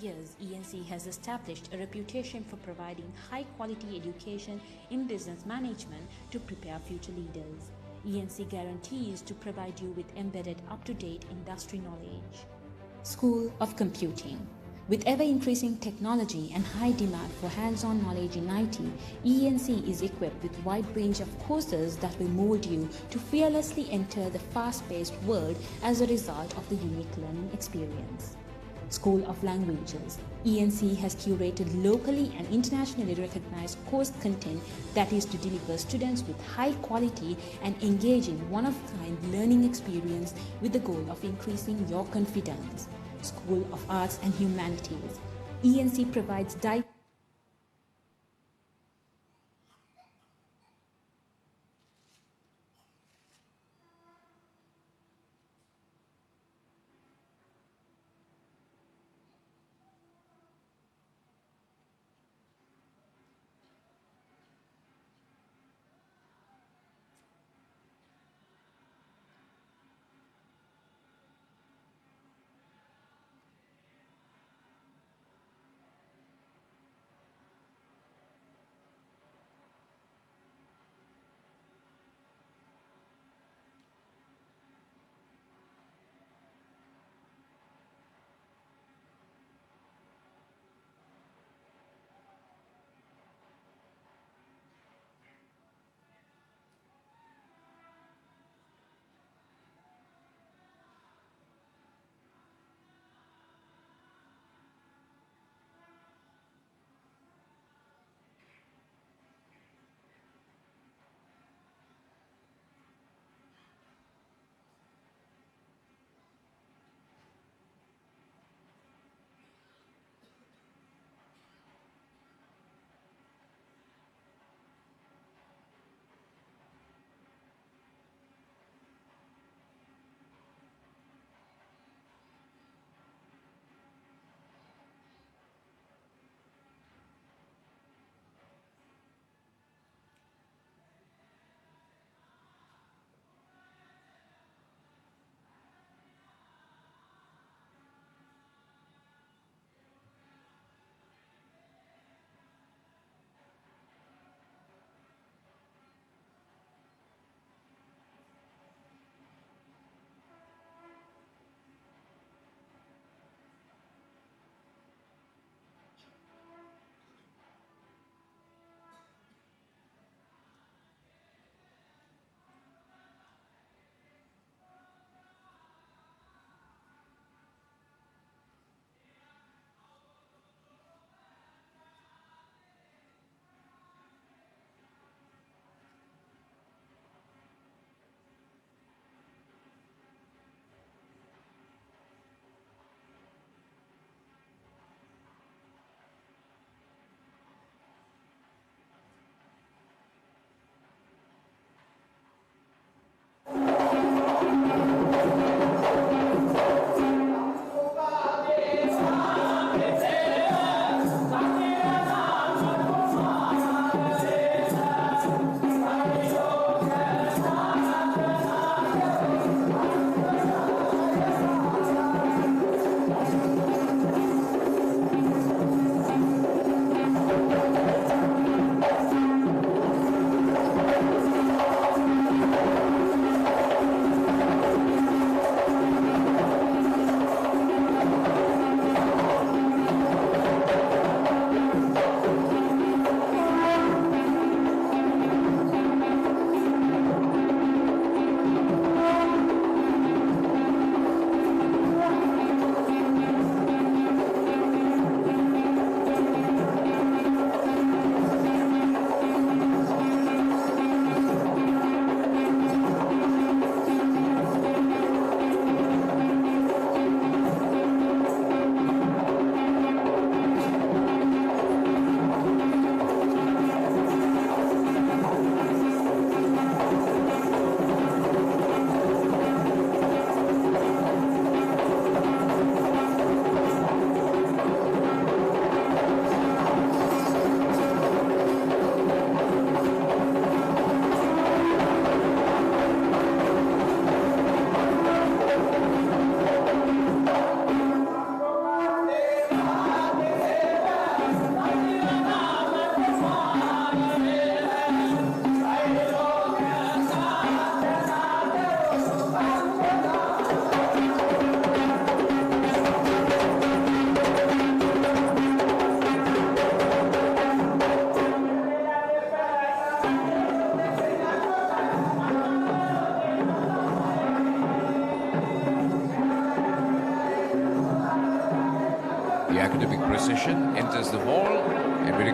years, ENC has established a reputation for providing high-quality education in business management to prepare future leaders. ENC guarantees to provide you with embedded up-to-date industry knowledge. School of Computing. With ever-increasing technology and high demand for hands-on knowledge in IT, ENC is equipped with a wide range of courses that will mold you to fearlessly enter the fast-paced world as a result of the unique learning experience. School of Languages. ENC has curated locally and internationally recognized course content that is to deliver students with high quality and engaging one-of-a-kind learning experience with the goal of increasing your confidence. School of Arts and Humanities. ENC provides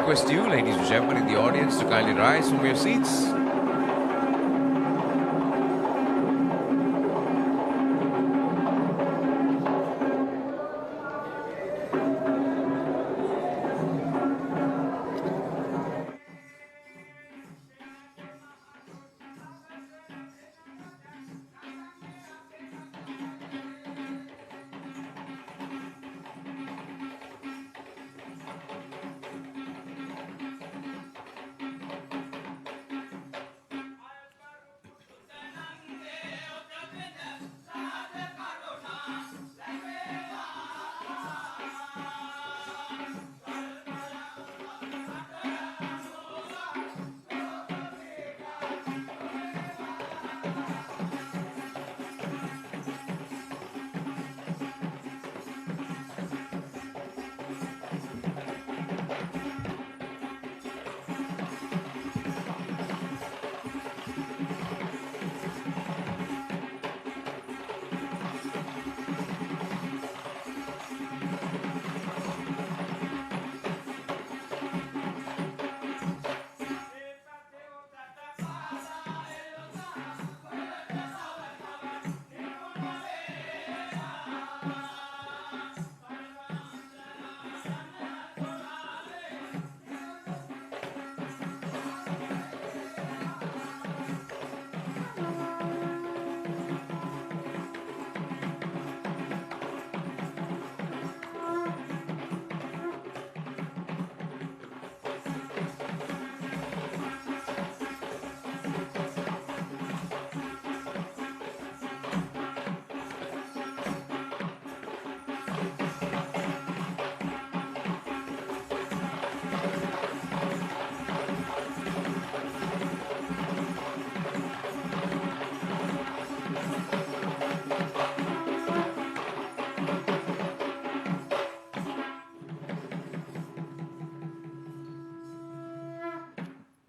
request you, ladies and gentlemen in the audience, to kindly rise from your seats.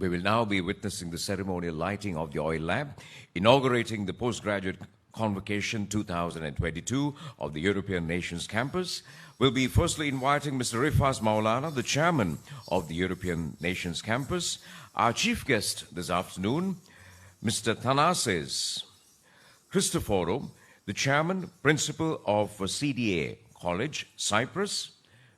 We will now be witnessing the ceremonial lighting of the oil lamp, inaugurating the postgraduate Convocation 2022 of the European Nations Campus. We'll be firstly inviting Mr. Rifaz Maulana, the chairman of the European Nations Campus. Our chief guest this afternoon, Mr. Thanasis Christophorou, the chairman, principal of CDA College, Cyprus.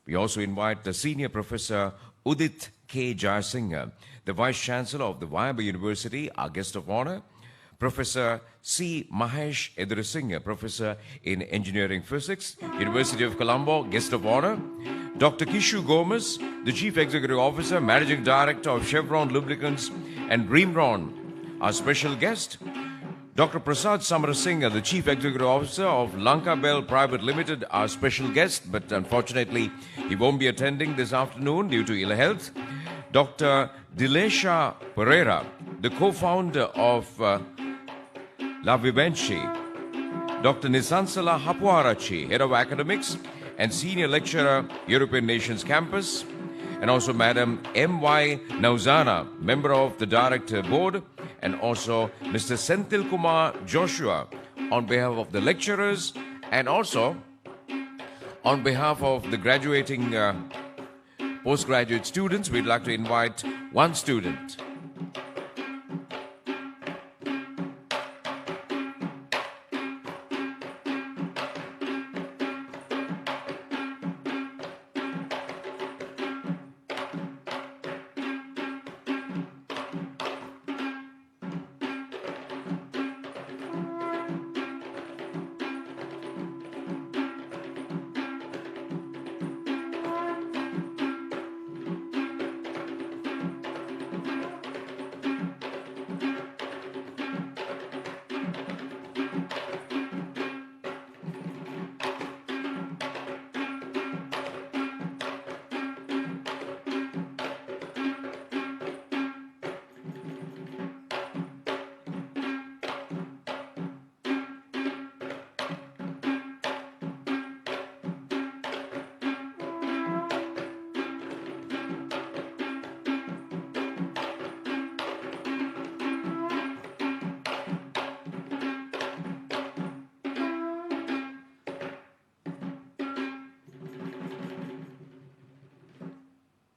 We also invite the senior professor Udit K. Jayasinghe, the Vice Chancellor of the Viable University, our guest of honor, Professor C. Mahesh Edrisinghe, Professor in Engineering Physics, University of Colombo, guest of honor, Dr. Kishu Gomez, the Chief Executive Officer, Managing Director of Chevron Lubricants and Dreamron, our special guest, Dr. Prasad Samarasinghe, the Chief Executive Officer of Lanka Bell Private Limited, our special guest, but unfortunately he won't be attending this afternoon due to ill health. Dr. Dilesha Pereira, the co-founder of La Vivenci, Dr. Nisansala Hapuarachi, Head of Academics and Senior Lecturer, European Nations Campus, and also Madam M.Y. Nauzana, Member of the Director Board, and also Mr. Senthil Kumar Joshua, on behalf of the lecturers and also on behalf of the graduating postgraduate students, we'd like to invite one student.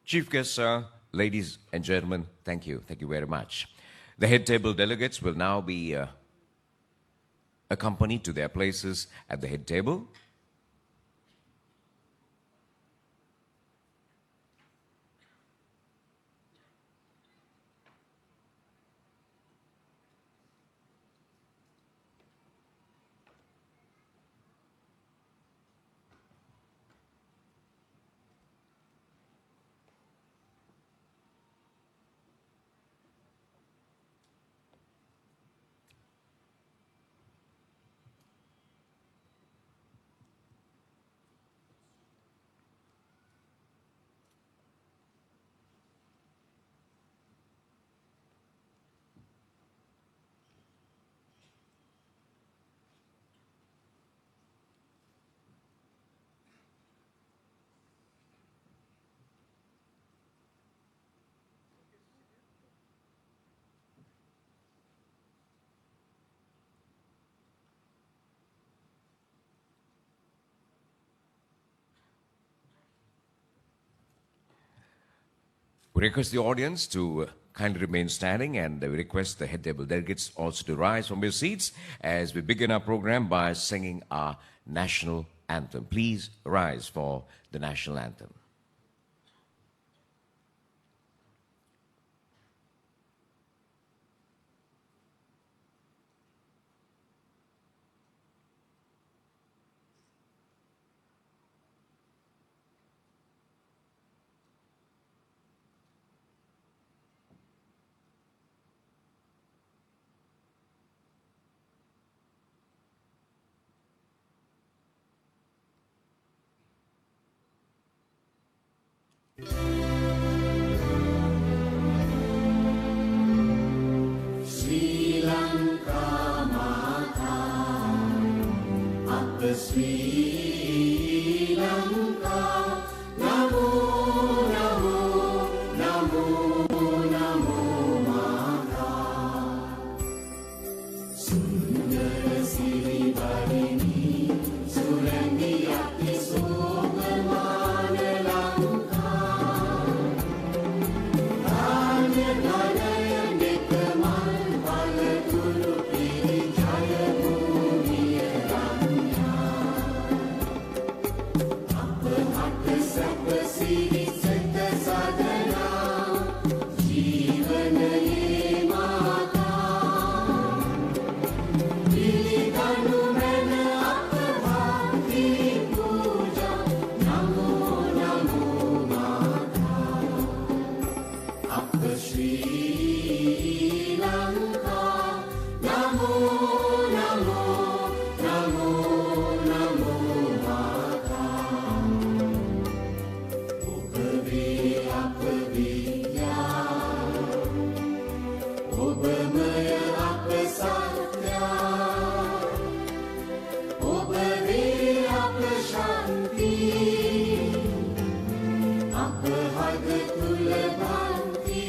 Chief guests, sir, ladies and gentlemen, thank you. Thank you very much. The head table delegates will now be accompanied to their places at the head table. We request the audience to kindly remain standing, and we request the head table delegates also to rise from your seats as we begin our program by singing our national anthem. Please rise for the national anthem. Sri Lanka Mata, Upper Sri Lanka, Namo Namo Namo Namo Mata, Sundara Siri Barini, Surandi Ati Sogamana Lanka, Danya Danya Nekamal Palatulu Piri Jaya Bhumiya Ranya, Apa Hata Sapa Siri Seta Sadhana, Jivana Ye Mata, Pili Kanu Mena Apa Bhakti Puja, Namo Namo Mata, Apa Sri Lanka, Namo Namo Namo Namo Mata, Obave Apa Vidya, Obamaya Apa Satya, Obave Apa Shanti, Apa Harga Tula Bhanti,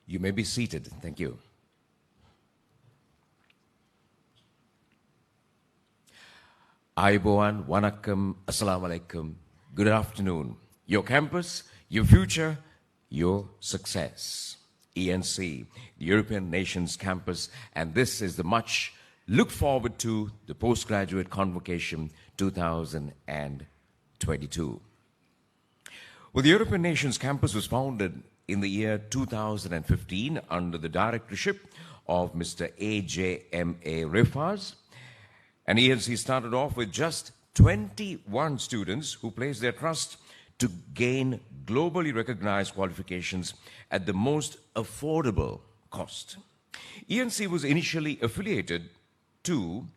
You may be seated. Thank you. Aiboan, Wanakkam, Assalamu alaikum. Good afternoon. Your campus, your future, your success. ENC, the European Nations Campus, and this is the much looked forward to the Postgraduate Convocation 2022. Well, the European Nations Campus was founded in the year 2015 under the directorship of Mr. A.J.M.A. Rifaz. And ENC started off with just 21 students who placed their trust to gain globally recognized qualifications at the most affordable cost. ENC was initially affiliated to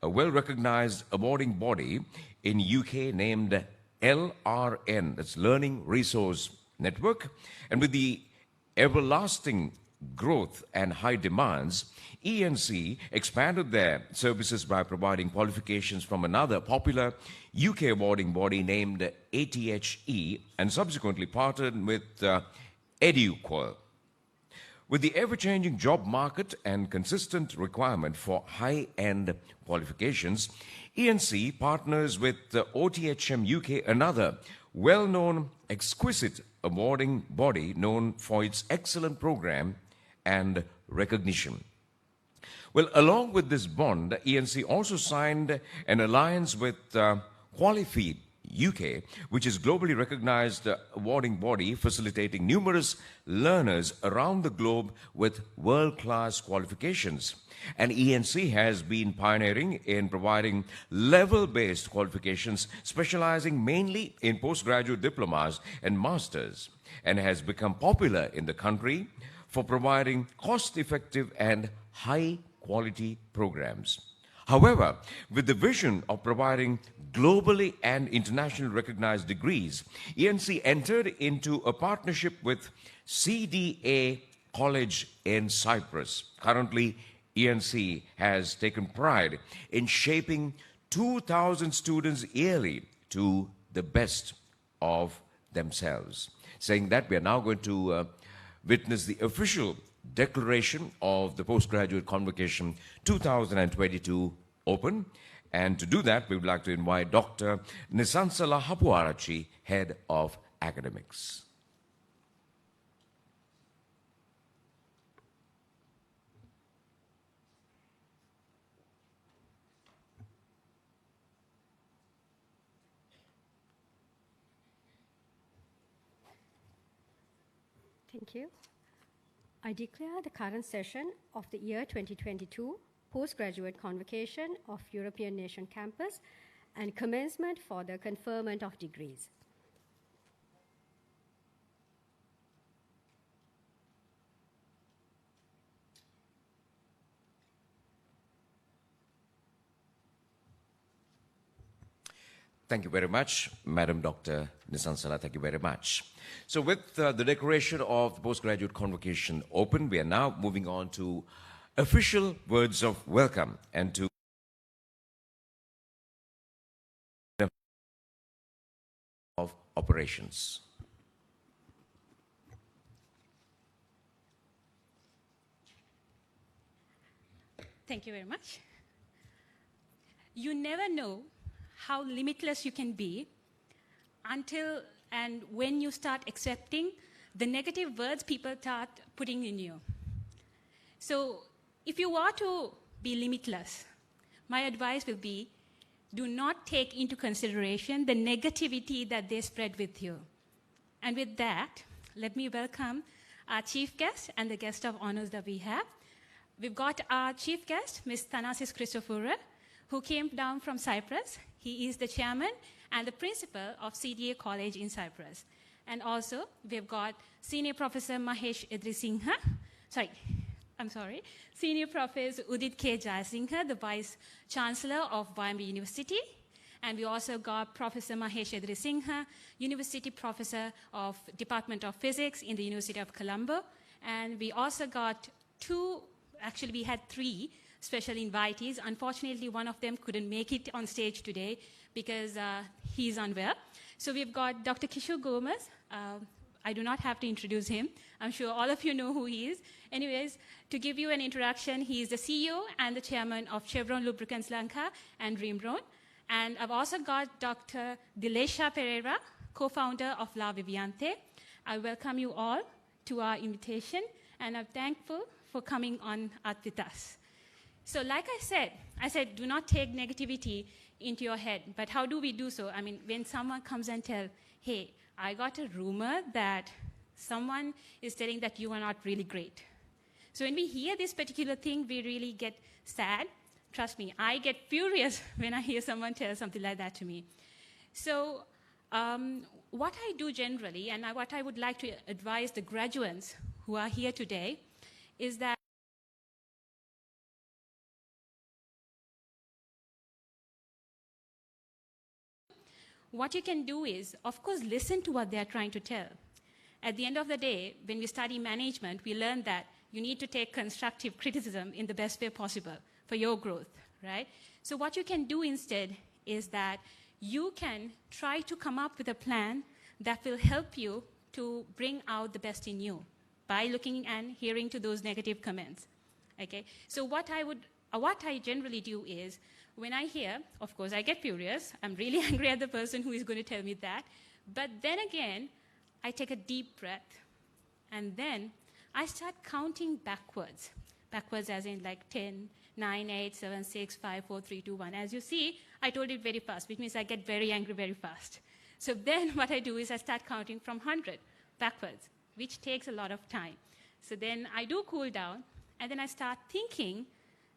a well-recognized awarding body in UK named LRN, that's Learning Resource Network, and with the everlasting growth and high demands, ENC expanded their services by providing qualifications from another popular UK awarding body named ATHE and subsequently partnered with EduQual. With the ever-changing job market and consistent requirement for high-end qualifications, ENC partners with OTHM UK, another well-known, exquisite awarding body known for its excellent program and recognition. Well, along with this bond, ENC also signed an alliance with Qualify UK, which is globally recognized awarding body facilitating numerous learners around the globe with world-class qualifications. And ENC has been pioneering in providing level-based qualifications, specializing mainly in postgraduate diplomas and masters, and has become popular in the country for providing cost-effective and high-quality programs. However, with the vision of providing globally and internationally recognized degrees, ENC entered into a partnership with CDA College in Cyprus. Currently, ENC has taken pride in shaping 2,000 students yearly to the best of themselves. Saying that, we are now going to witness the official declaration of the Postgraduate Convocation 2022 Open. And to do that, we would like to invite Dr. Nisansala Hapuarachi, Head of Academics. Thank you. I declare the current session of the year 2022 Postgraduate Convocation of European Nation Campus and commencement for the conferment of degrees. Thank you very much, Madam Dr. Nisansala. Thank you very much. So with the declaration of the Postgraduate Convocation open, we are now moving on to official words of welcome and to of operations. Thank you very much. You never know how limitless you can be until and when you start accepting the negative words people start putting in you. So if you want to be limitless, my advice will be do not take into consideration the negativity that they spread with you. And with that, let me welcome our chief guest and the guest of honors that we have. We've got our chief guest, Ms. Thanasis Christofoura, who came down from Cyprus. He is the chairman and the principal of CDA College in Cyprus. And also, we've got Senior Professor Mahesh Edrisinghe, Senior Professor Udit K. Jayasinghe, the Vice Chancellor of YMB University. And we also got Professor Mahesh Edrisinghe, University Professor of Department of Physics in the University of Colombo. And we also got we had three special invitees. Unfortunately, one of them couldn't make it on stage today because he's unwell. So we've got Dr. Kishore Gomez, I do not have to introduce him. I'm sure all of you know who he is. Anyways, to give you an introduction, he is the CEO and the chairman of Chevron Lubricants Lanka and Rimron. And I've also got Dr. Dilesha Pereira, co-founder of La Viviante. I welcome you all to our invitation, and I'm thankful for coming on Earth with us. So like I said, do not take negativity into your head. But how do we do so? I mean, when someone comes and tells, hey, I got a rumor that someone is telling that you are not really great. So when we hear this particular thing, we really get sad. Trust me, I get furious when I hear someone tell something like that to me. So what I do generally, and what I would like to advise the graduates who are here today, is that what you can do is, of course, listen to what they're trying to tell. At the end of the day, when we study management, we learn that you need to take constructive criticism in the best way possible for your growth, right? So what you can do instead is that you can try to come up with a plan that will help you to bring out the best in you by looking and hearing to those negative comments, okay? So what I generally do is, when I hear, of course, I get furious. I'm really angry at the person who is going to tell me that. But then again, I take a deep breath, and then I start counting backwards. Backwards as in like 10, 9, 8, 7, 6, 5, 4, 3, 2, 1. As you see, I told it very fast, which means I get very angry very fast. So then what I do is I start counting from 100 backwards, which takes a lot of time. So then I do cool down, and then I start thinking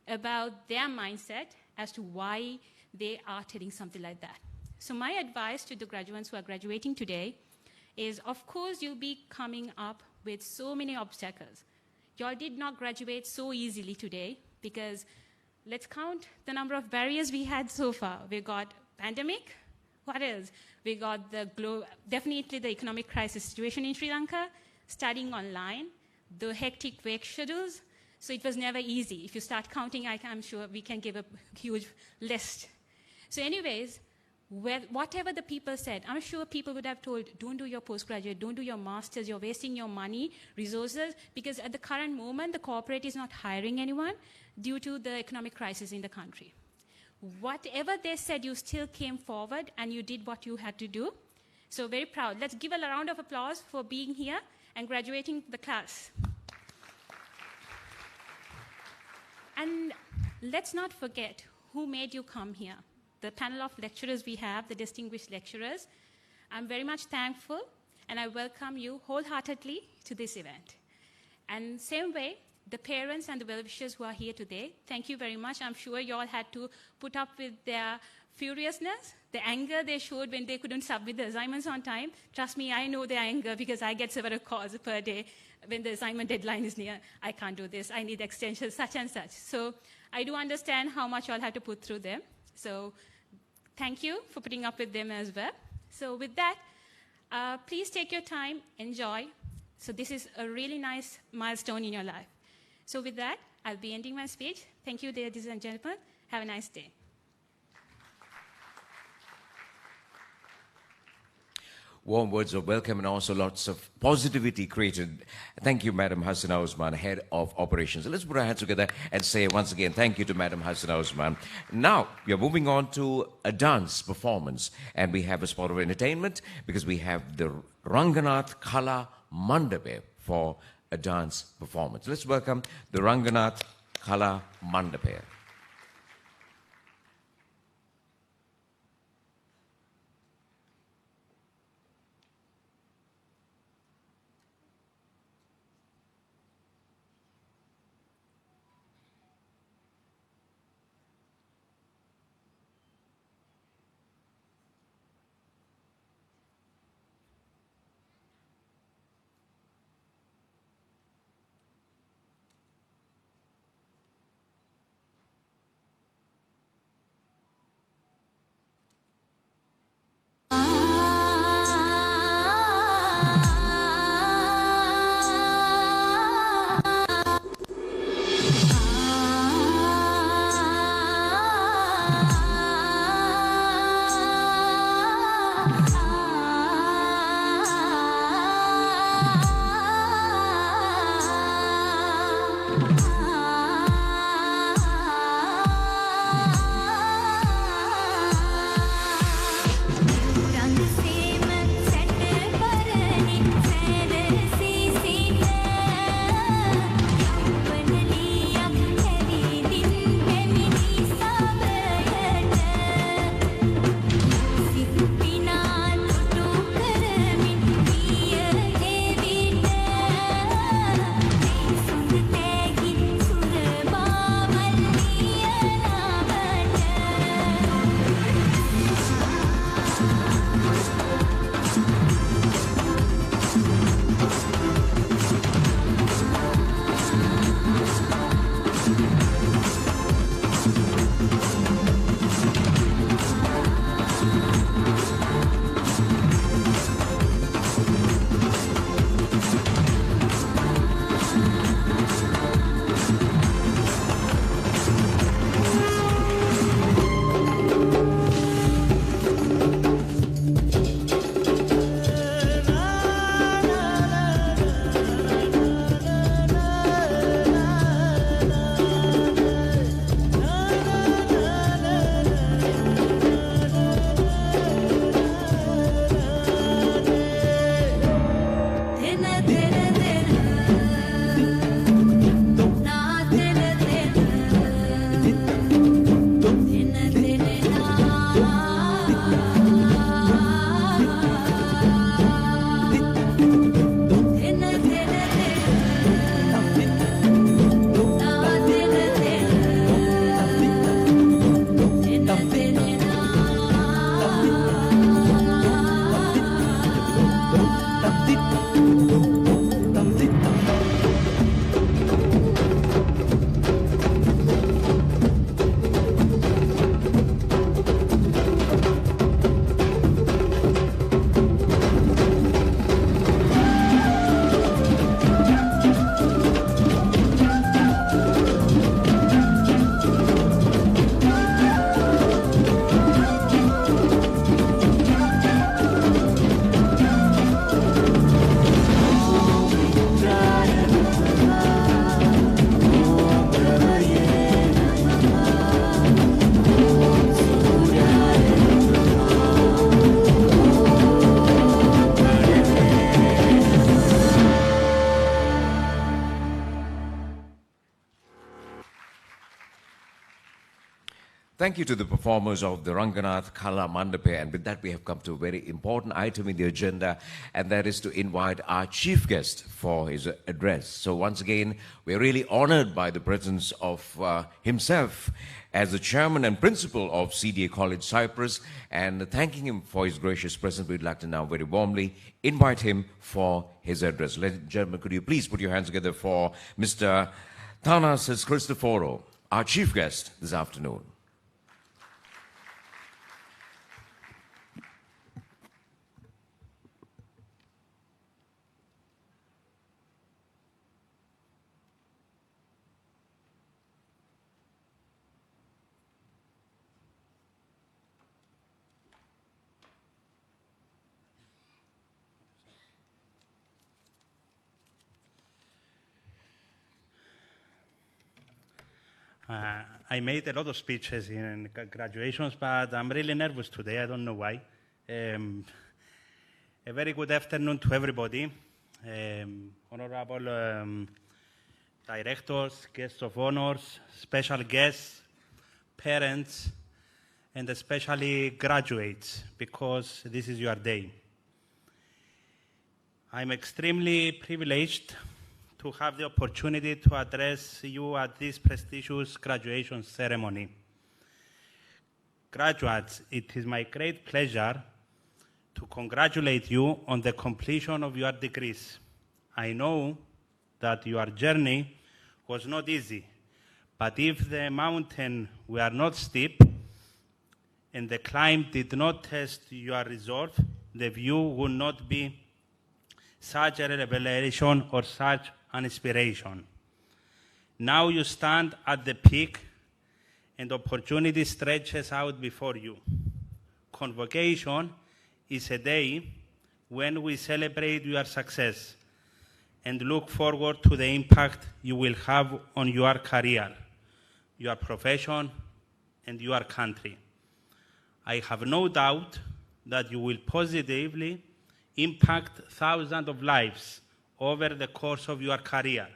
about their mindset as to why they are telling something like that. So my advice to the graduates who are graduating today is, of course, you'll be coming up with so many obstacles. Y'all did not graduate so easily today because let's count the number of barriers we had so far. We got pandemic. What else? We got definitely the economic crisis situation in Sri Lanka, studying online, the hectic work schedules. So it was never easy. If you start counting, I'm sure we can give a huge list. So anyways, whatever the people said, I'm sure people would have told, don't do your postgraduate, don't do your master's, you're wasting your money, resources, because at the current moment, the corporate is not hiring anyone due to the economic crisis in the country. Whatever they said, you still came forward and you did what you had to do. So very proud. Let's give a round of applause for being here and graduating the class. And let's not forget who made you come here. The panel of lecturers we have, the distinguished lecturers. I'm very much thankful, and I welcome you wholeheartedly to this event. And same way, the parents and the well-wishers who are here today, thank you very much. I'm sure you all had to put up with their furiousness, the anger they showed when they couldn't submit the assignments on time. Trust me, I know their anger because I get several calls per day when the assignment deadline is near. I can't do this, I need extensions, such and such. So I do understand how much you all have to put through them. So thank you for putting up with them as well. So with that, please take your time, enjoy. So this is a really nice milestone in your life. So with that, I'll be ending my speech. Thank you, ladies and gentlemen. Have a nice day. Warm words of welcome and also lots of positivity created. Thank you, Madam Hasina Osman, Head of Operations. Let's put our hands together and say once again, thank you to Madam Hasina Osman. Now, we are moving on to a dance performance. And we have a spot of entertainment because we have the Ranganath Kala Mandape for a dance performance. Let's welcome the Ranganath Kala Mandape. Thank you to the performers of the Ranganath Kala Mandape, and with that we have come to a very important item in the agenda, and that is to invite our chief guest for his address. So once again, we are really honored by the presence of himself as the chairman and principal of CDA College Cyprus, and thanking him for his gracious presence, we'd like to now very warmly invite him for his address. Ladies and gentlemen, could you please put your hands together for Mr. Thanasis Christophoro, our chief guest this afternoon. I made a lot of speeches in graduations, but I'm really nervous today. I don't know why. A very good afternoon to everybody. Honorable directors, guests of honors, special guests, parents, and especially graduates, because this is your day. I'm extremely privileged to have the opportunity to address you at this prestigious graduation ceremony. Graduates, it is my great pleasure to congratulate you on the completion of your degrees. I know that your journey was not easy, but if the mountain were not steep and the climb did not test your resolve, the view would not be such a revelation or such an inspiration. Now you stand at the peak and opportunity stretches out before you. Convocation is a day when we celebrate your success and look forward to the impact you will have on your career, your profession, and your country. I have no doubt that you will positively impact thousands of lives over the course of your career.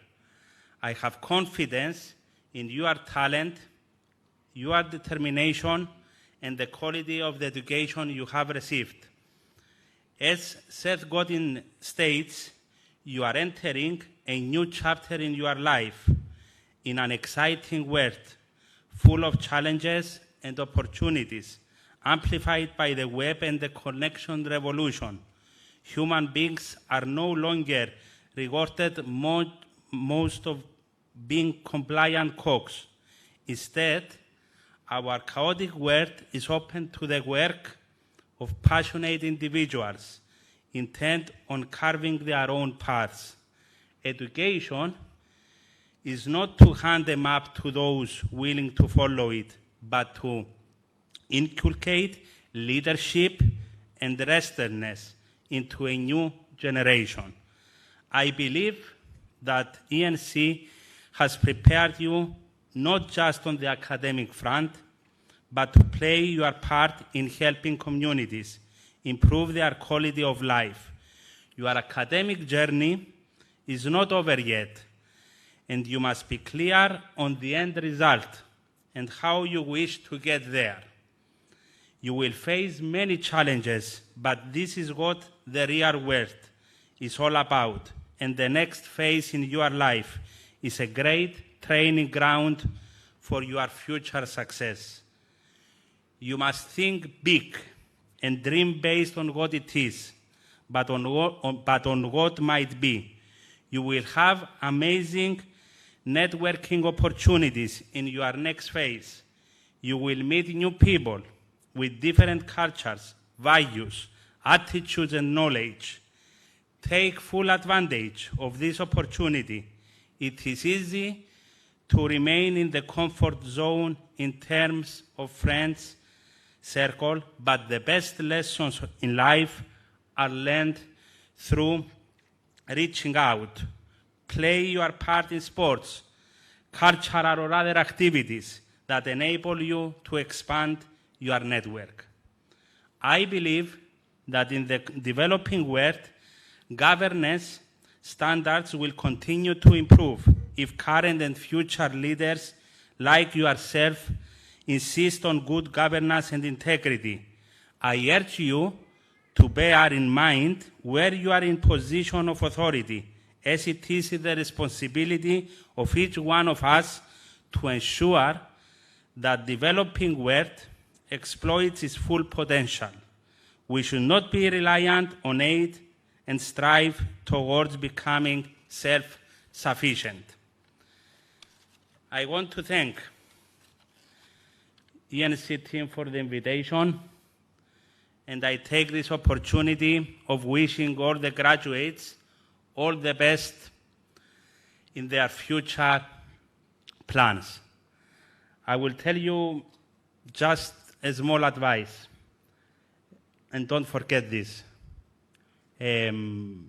I have confidence in your talent, your determination, and the quality of the education you have received. As Seth Godin states, you are entering a new chapter in your life, in an exciting world, full of challenges and opportunities, amplified by the web and the connection revolution. Human beings are no longer regarded most of being compliant cogs. Instead, our chaotic world is open to the work of passionate individuals intent on carving their own paths. Education is not to hand a map to those willing to follow it, but to inculcate leadership and restlessness into a new generation. I believe that ENC has prepared you not just on the academic front, but to play your part in helping communities improve their quality of life. Your academic journey is not over yet, and you must be clear on the end result and how you wish to get there. You will face many challenges, but this is what the real world is all about, and the next phase in your life is a great training ground for your future success. You must think big and dream based on what it is, but on what might be. You will have amazing networking opportunities in your next phase. You will meet new people with different cultures, values, attitudes, and knowledge. Take full advantage of this opportunity. It is easy to remain in the comfort zone in terms of friends circle, but the best lessons in life are learned through reaching out. Play your part in sports, cultural or other activities that enable you to expand your network. I believe that in the developing world, governance standards will continue to improve if current and future leaders like yourself insist on good governance and integrity. I urge you to bear in mind where you are in position of authority, as it is the responsibility of each one of us to ensure that developing world exploits its full potential. We should not be reliant on aid and strive towards becoming self-sufficient. I want to thank ENC team for the invitation, and I take this opportunity of wishing all the graduates all the best in their future plans. I will tell you just a small advice, and don't forget this. Believe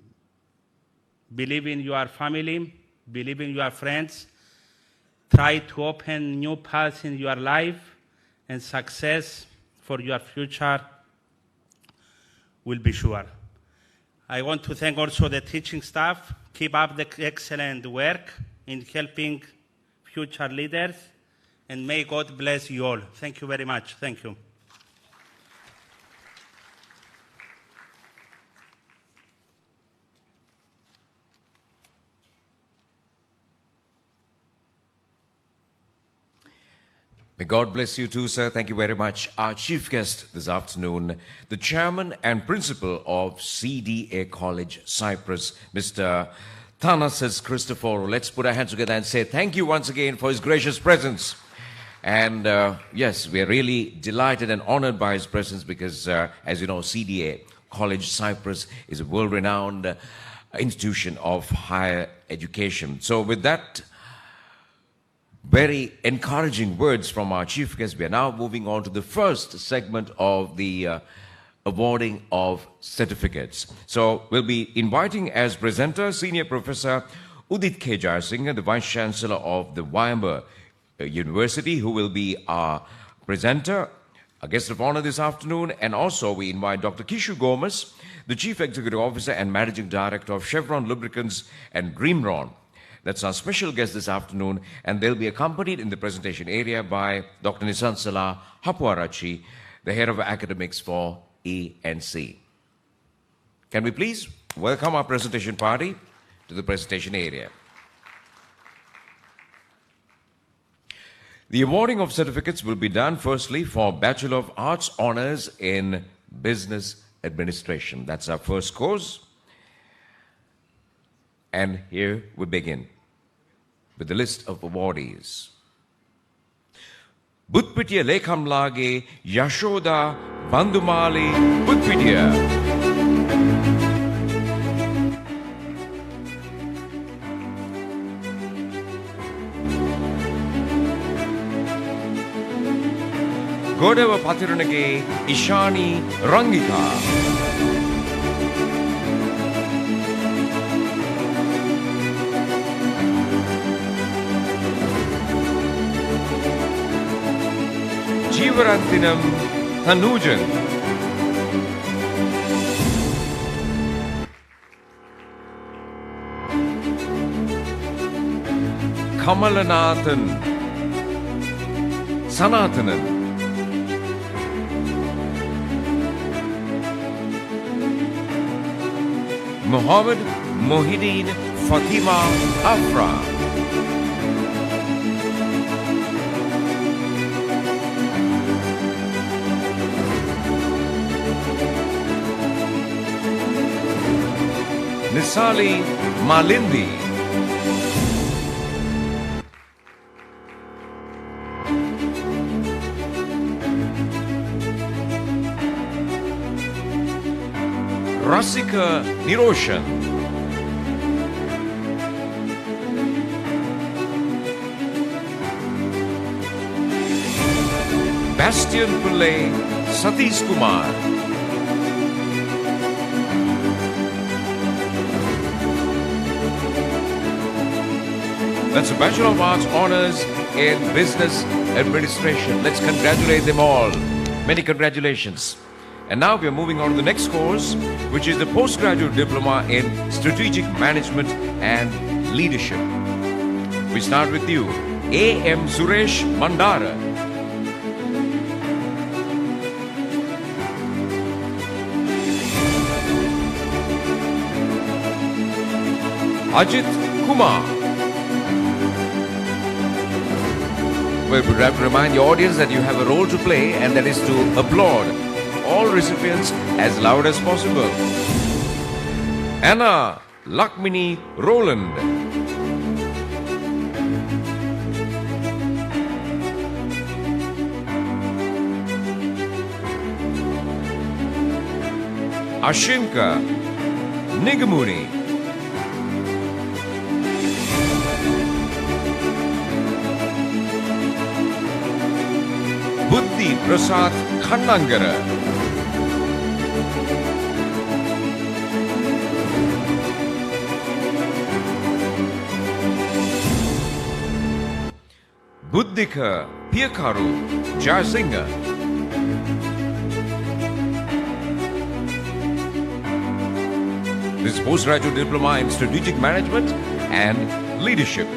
in your family, believe in your friends, try to open new paths in your life, and success for your future will be sure. I want to thank also the teaching staff. Keep up the excellent work in helping future leaders, and may God bless you all. Thank you very much. Thank you. May God bless you too, sir. Thank you very much. Our chief guest this afternoon, the chairman and principal of CDA College, Cyprus, Mr. Thanasis Christophorou. Let's put our hands together and say thank you once again for his gracious presence. And yes, we are really delighted and honored by his presence because, as you know, CDA College, Cyprus is a world-renowned institution of higher education. So with that very encouraging words from our chief guest, we are now moving on to the first segment of the awarding of certificates. So we'll be inviting as presenter Senior Professor Udit K. Jayasinghe, the Vice Chancellor of the Weimar University, who will be our presenter, a guest of honor this afternoon. And also we invite Dr. Kishu Gomez, the Chief Executive Officer and Managing Director of Chevron Lubricants and Greenron. That's our special guest this afternoon, and they'll be accompanied in the presentation area by Dr. Nisansala Hapuarachi, the Head of Academics for ENC. Can we please welcome our presentation party to the presentation area. The awarding of certificates will be done firstly for Bachelor of Arts Honors in Business Administration. That's our first course. And here we begin with the list of awardees. Budpitiya Lekhamlage Yashoda Bandumali Budpitiya. Godava Patiranage Ishani Rangika. Jeevarantinam Tanujan. Kamalanathan Sanatanan. Muhammad Mohideen Fatima Afra. Nisali Malindi. Rasika Niroshan. Bastian Pillai Satish Kumar. That's a Bachelor of Arts Honors in Business Administration. Let's congratulate them all. Many congratulations. And now we are moving on to the next course, which is the Postgraduate Diploma in Strategic Management and Leadership. We start with you, A.M. Suresh Mandara. Ajit Kumar. We would like to remind the audience that you have a role to play, and that is to applaud all recipients as loud as possible. Anna Lakmini Roland. Ashinka Nigamuni. Buddhi Prasad Khandangara. Buddhika Piyakaru Jayasinga. This is postgraduate diploma in strategic management and leadership.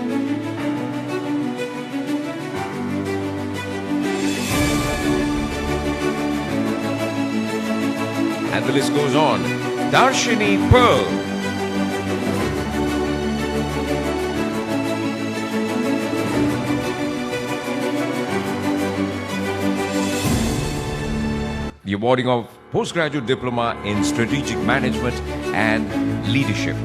And the list goes on. Darshini Pearl. The awarding of postgraduate diploma in strategic management and leadership.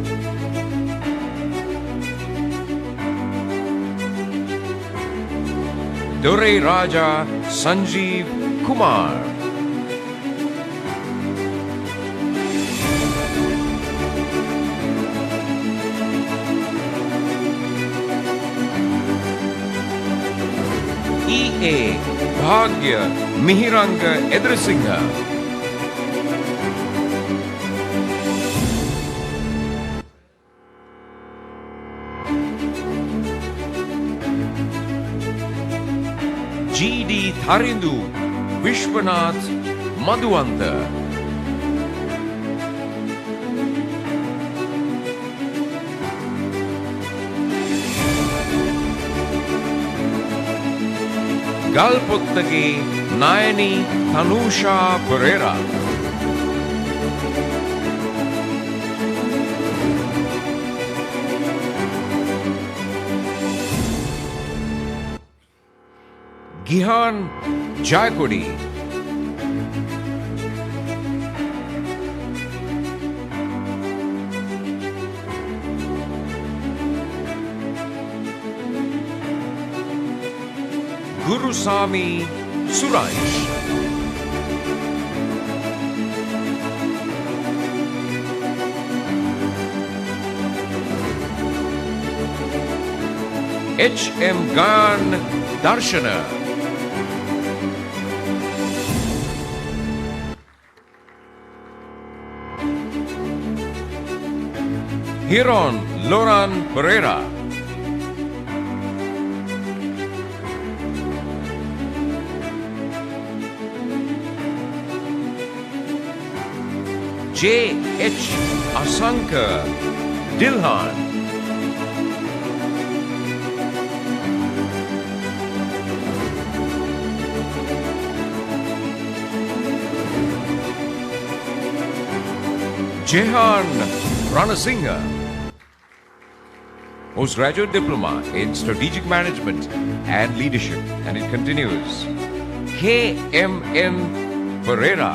Dore Raja Sanjeev Kumar. E.A. Bhagya Mihiranga Edrasingha. G.D. Tharindu Vishwanath Madhuanta. Galputtagi Nayani Tanusha Pereira. Gihan Jayakodi. Gurusami Suraj. H.M. Gan Darshana. Hiron Loran Pereira. J.H. Asanka Dilhan. Jehan Ranasinghe. Postgraduate diploma in strategic management and leadership, and it continues. K.M.N. Pereira.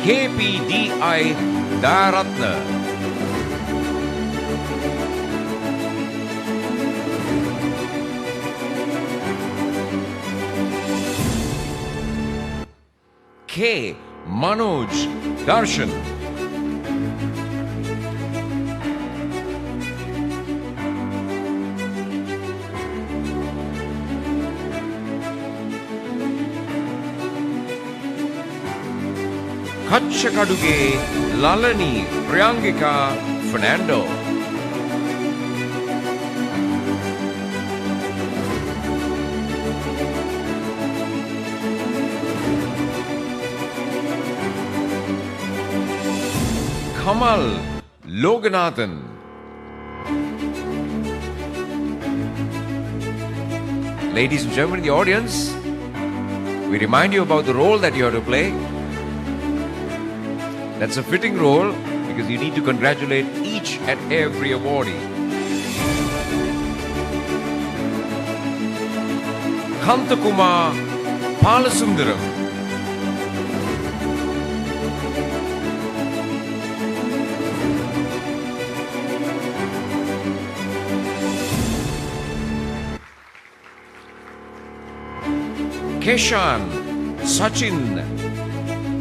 KPDI Daratna. K. Manoj Darshan. Kachakaduge Lalani Priyankika Fernando. Kamal Loganathan. Ladies and gentlemen in the audience, we remind you about the role that you have to play. That's a fitting role because you need to congratulate each and every awardee. Kantakumar Palasundaram. Keshan Sachin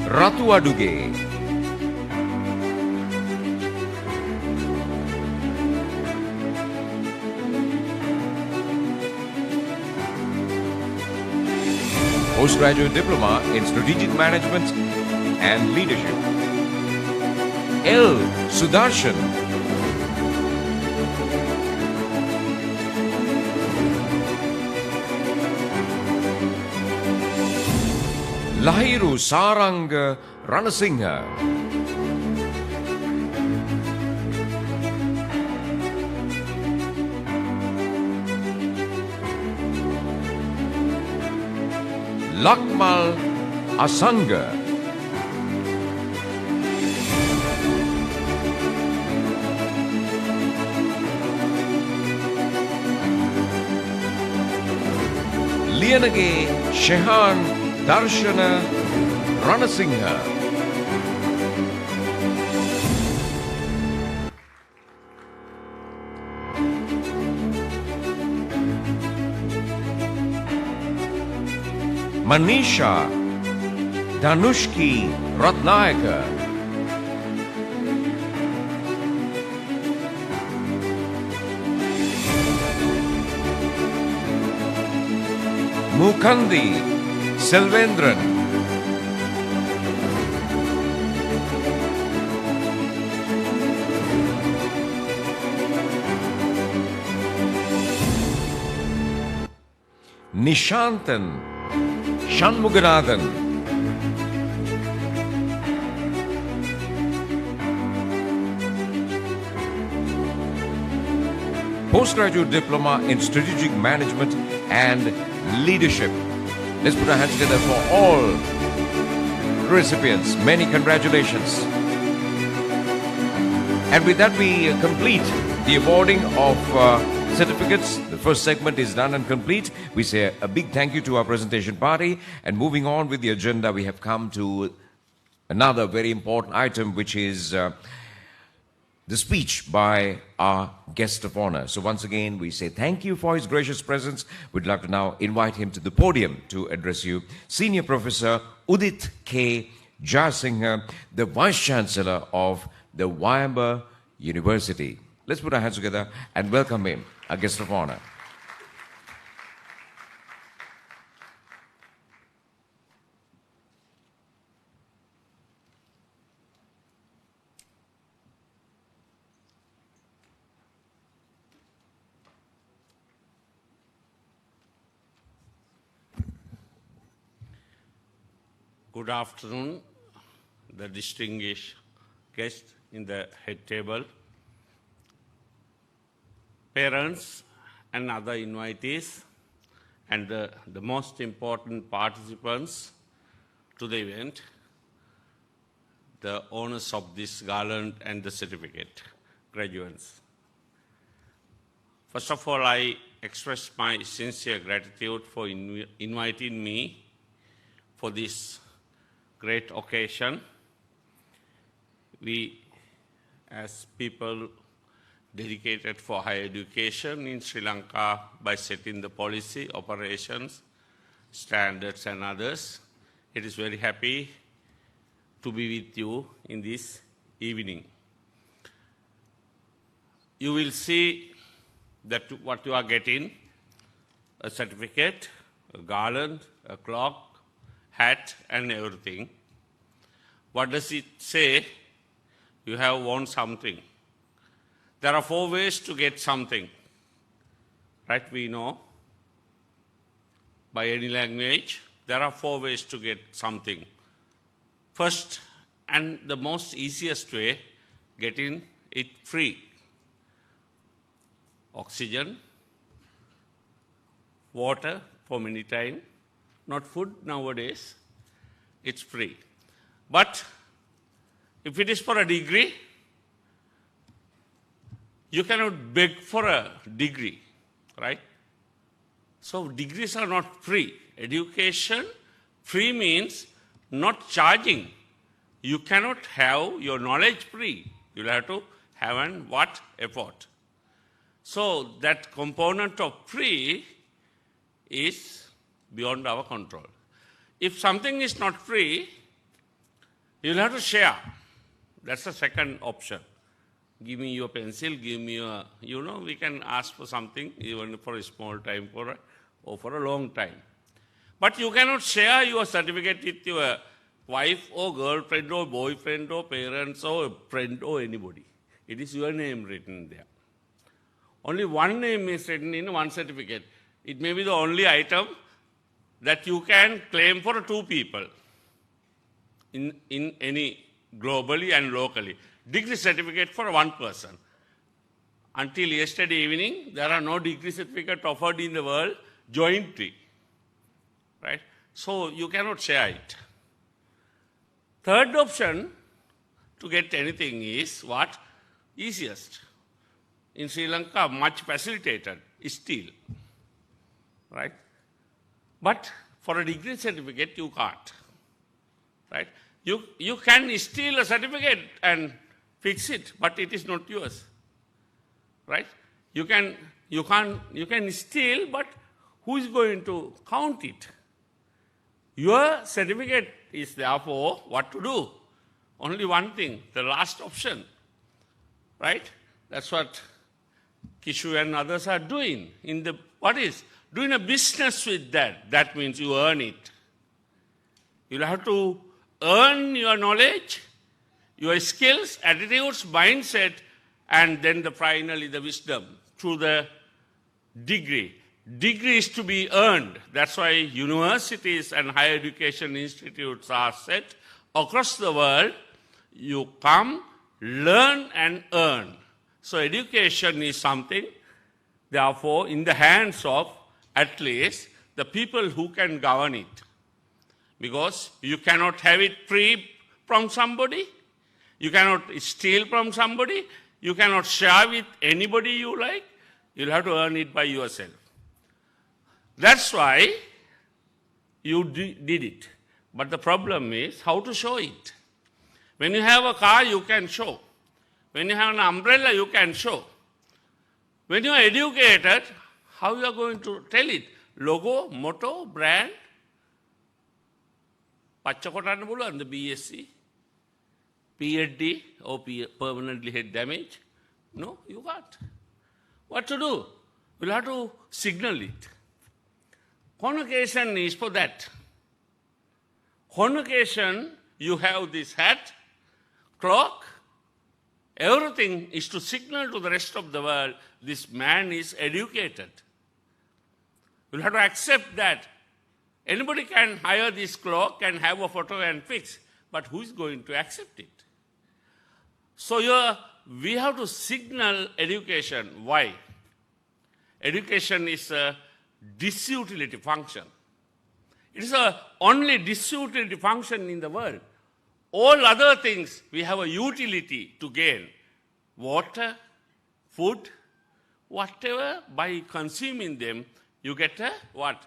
Ratuaduge. Postgraduate Diploma in Strategic Management and Leadership. L. Sudarshan. Lahiru Sarang Ranasinghe. Lakmal Asanga. Lianage Shehan Darshana Ranasinghe. Manisha Danushki Ratnayaka. Mukandi Selvendran. Nishantan Shanmuganathan. Postgraduate Diploma in Strategic Management and Leadership. Let's put our hands together for all recipients. Many congratulations. And with that, we complete the awarding of certificates. The first segment is done and complete. We say a big thank you to our presentation party. And moving on with the agenda, we have come to another very important item, which is the speech by our guest of honor. So once again, we say thank you for his gracious presence. We'd like to now invite him to the podium to address you. Senior Professor Udit K. Jayasinghe, the Vice Chancellor of the Wayamba University. Let's put our hands together and welcome him, our guest of honor. Good afternoon, the distinguished guests in the head table, parents and other invitees, and the most important participants to the event, the owners of this garland and the certificate, graduates. First of all, I express my sincere gratitude for inviting me for this great occasion. We, as people dedicated for higher education in Sri Lanka by setting the policy, operations, standards and others, it is very happy to be with you in this evening. You will see that what you are getting, a certificate, a garland, a clock, hat and everything. What does it say? You have won something. There are 4 ways to get something, right? We know by any language, there are 4 ways to get something. First, and the most easiest way, getting it free. Oxygen, water for many time, not food nowadays. It's free. But if it is for a degree, you cannot beg for a degree, right? So degrees are not free. Education, free means not charging. You cannot have your knowledge free. You'll have to have an what? Effort. So that component of free is beyond our control. If something is not free, you'll have to share. That's the second option. Give me your pencil, give me a, we can ask for something even for a small time or for a long time. But you cannot share your certificate with your wife or girlfriend or boyfriend or parents or friend or anybody. It is your name written there. Only one name is written in one certificate. It may be the only item that you can claim for two people in any globally and locally. Degree certificate for one person. Until yesterday evening, there are no degree certificate offered in the world jointly. Right? So you cannot share it. Third option to get anything is what? Easiest. In Sri Lanka, much facilitated, still. Right? But for a degree certificate, you can't. Right? You can steal a certificate and fix it, but it is not yours. Right? You can steal, but who is going to count it? Your certificate is therefore what to do? Only one thing, the last option. Right? That's what Kishu and others are doing. Doing a business with that. That means you earn it. You'll have to earn your knowledge, your skills, attitudes, mindset, and then finally the wisdom through the degree. Degree is to be earned. That's why universities and higher education institutes are set across the world. You come, learn, and earn. So education is something, therefore, in the hands of at least the people who can govern it. Because you cannot have it free from somebody. You cannot steal from somebody. You cannot share with anybody you like. You'll have to earn it by yourself. That's why you did it. But the problem is how to show it. When you have a car, you can show. When you have an umbrella, you can show. When you are educated, how you are going to tell it? Logo, motto, brand. Pachakotan bulu and the BSc, PhD or permanently head damage. No, you can't. What to do? You'll have to signal it. Convocation is for that. Convocation, you have this hat, clock, everything is to signal to the rest of the world, this man is educated. You'll have to accept that. Anybody can hire this clock and have a photo and fix, but who is going to accept it? So we have to signal education. Why? Education is a disutility function. It is the only disutility function in the world. All other things, we have a utility to gain. Water, food, whatever, by consuming them, you get a what?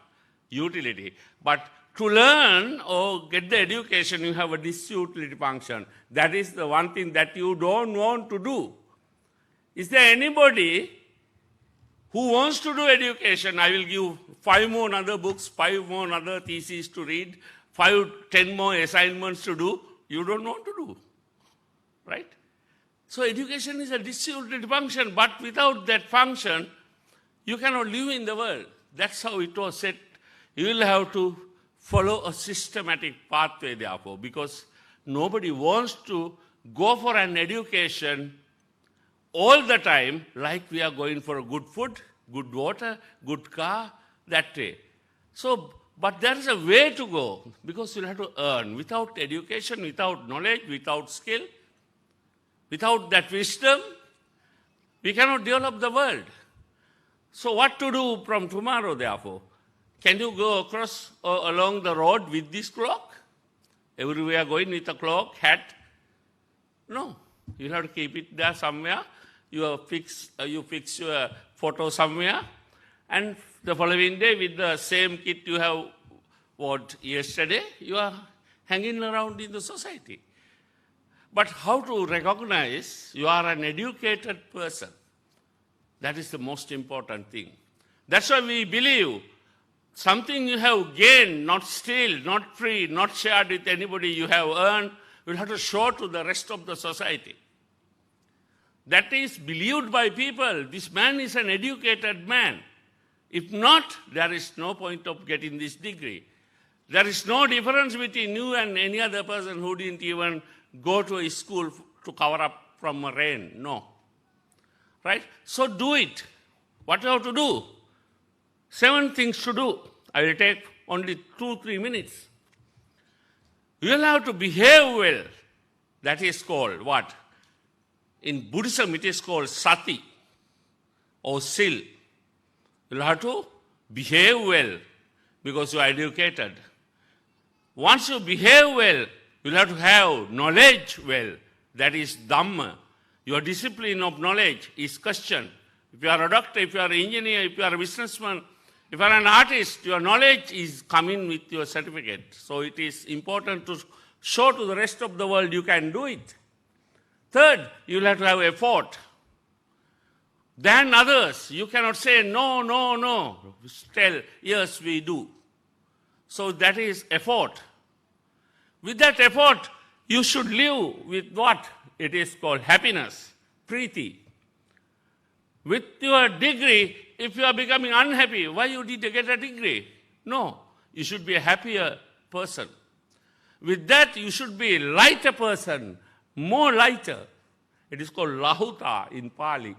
Utility. But to learn or get the education, you have a disutility function. That is the one thing that you don't want to do. Is there anybody who wants to do education? I will give 5 more other books, 5 more other theses to read, 10 more assignments to do. You don't want to do. Right? So education is a disutility function, but without that function, you cannot live in the world. That's how it was set. You will have to follow a systematic pathway, therefore, because nobody wants to go for an education all the time like we are going for a good food, good water, good car, that way. So, but there is a way to go, because you'll have to earn. Without education, without knowledge, without skill, without that wisdom, we cannot develop the world. So what to do from tomorrow, therefore? Can you go across or along the road with this clock? Everywhere going with a clock, hat? No. You'll have to keep it there somewhere. You fix your photo somewhere. And the following day, with the same kit you have worn yesterday, you are hanging around in the society. But how to recognize you are an educated person? That is the most important thing. That's why we believe something you have gained, not steal, not free, not shared with anybody, you have earned, you will have to show to the rest of the society. That is believed by people. This man is an educated man. If not, there is no point of getting this degree. There is no difference between you and any other person who didn't even go to a school to cover up from rain. No. Right? So do it. What you have to do? 7 things to do. I will take only 2-3 minutes. You will have to behave well. That is called what? In Buddhism, it is called sati or sil. You will have to behave well because you are educated. Once you behave well, you will have to have knowledge well. That is Dhamma. Your discipline of knowledge is questioned. If you are a doctor, if you are an engineer, if you are a businessman, if you are an artist, your knowledge is coming with your certificate. So it is important to show to the rest of the world you can do it. Third, you will have to have effort. Than others, you cannot say no, no, no. Tell, yes, we do. So that is effort. With that effort, you should live with what? It is called happiness, preeti. With your degree, if you are becoming unhappy, why you did get a degree? No, you should be a happier person. With that, you should be a lighter person, more lighter. It is called lahuta in Pali.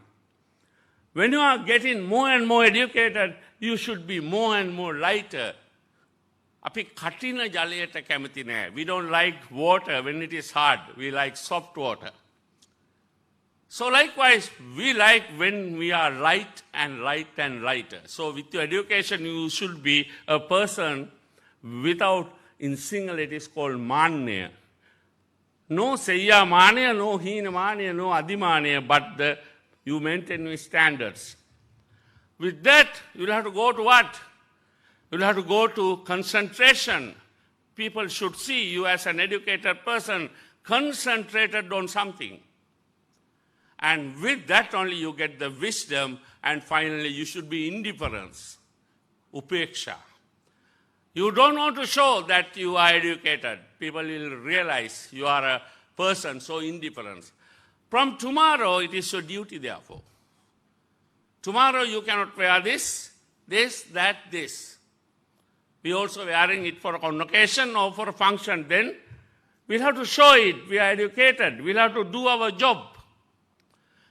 When you are getting more and more educated, you should be more and more lighter. We don't like water when it is hard. We like soft water. So likewise, we like when we are light and light and lighter. So with your education, you should be a person without, in single it is called manya. No sayya manya, no hina manya, no adimanya, but you maintain your standards. With that, you will have to go to what? You will have to go to concentration. People should see you as an educated person concentrated on something. And with that only you get the wisdom, and finally you should be indifference, upeksha. You don't want to show that you are educated. People will realize you are a person so indifferent. From tomorrow, it is your duty, therefore. Tomorrow you cannot wear this, that, this. We also wearing it for a convocation or for a function. Then we'll have to show it. We are educated. We'll have to do our job.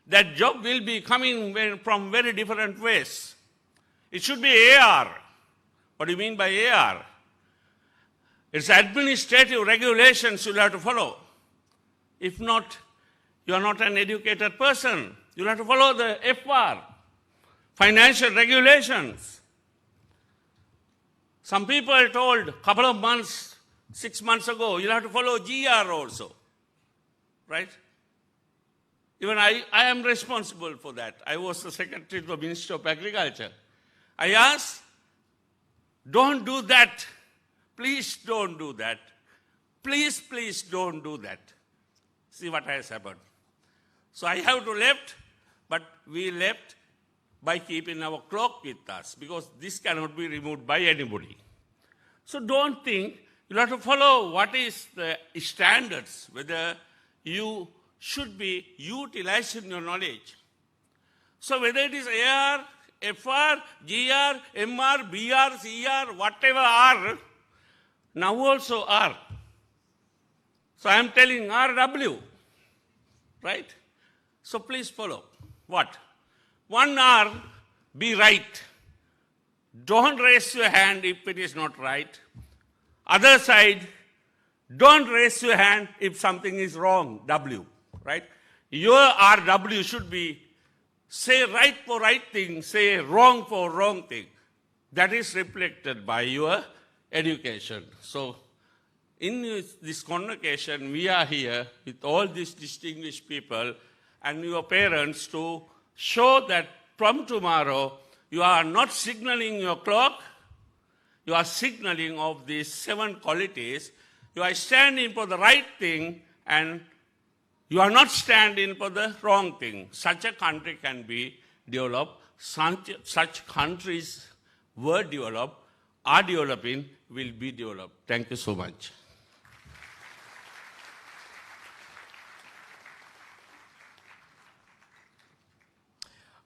That job will be coming from very different ways. It should be AR. What do you mean by AR? It's administrative regulations you'll have to follow. If not, you are not an educated person. You'll have to follow the FR, financial regulations. Some people told a couple of months, 6 months ago, you'll have to follow GR also. Right? Even I am responsible for that. I was the secretary to the Ministry of Agriculture. I asked, don't do that. Please don't do that. Please, please don't do that. See what has happened. So I have to left, but we left by keeping our clock with us, because this cannot be removed by anybody. So don't think, you have to follow what is the standards, whether you should be utilizing your knowledge. So whether it is AR, FR, GR, MR, BR, CR, whatever R, now also R. So I am telling RW, right? So please follow. What? 1 R, be right. Don't raise your hand if it is not right. Other side, don't raise your hand if something is wrong, W, right? Your RW should be say right for right thing, say wrong for wrong thing. that is reflected by your education. So, in this convocation, we are here with all these distinguished people and your parents to show that from tomorrow, you are not signaling your clock, you are signaling of these 7 qualities. You are standing for the right thing and you are not standing for the wrong thing. Such a country can be developed. Such countries were developed, are developing, will be developed. Thank you so much.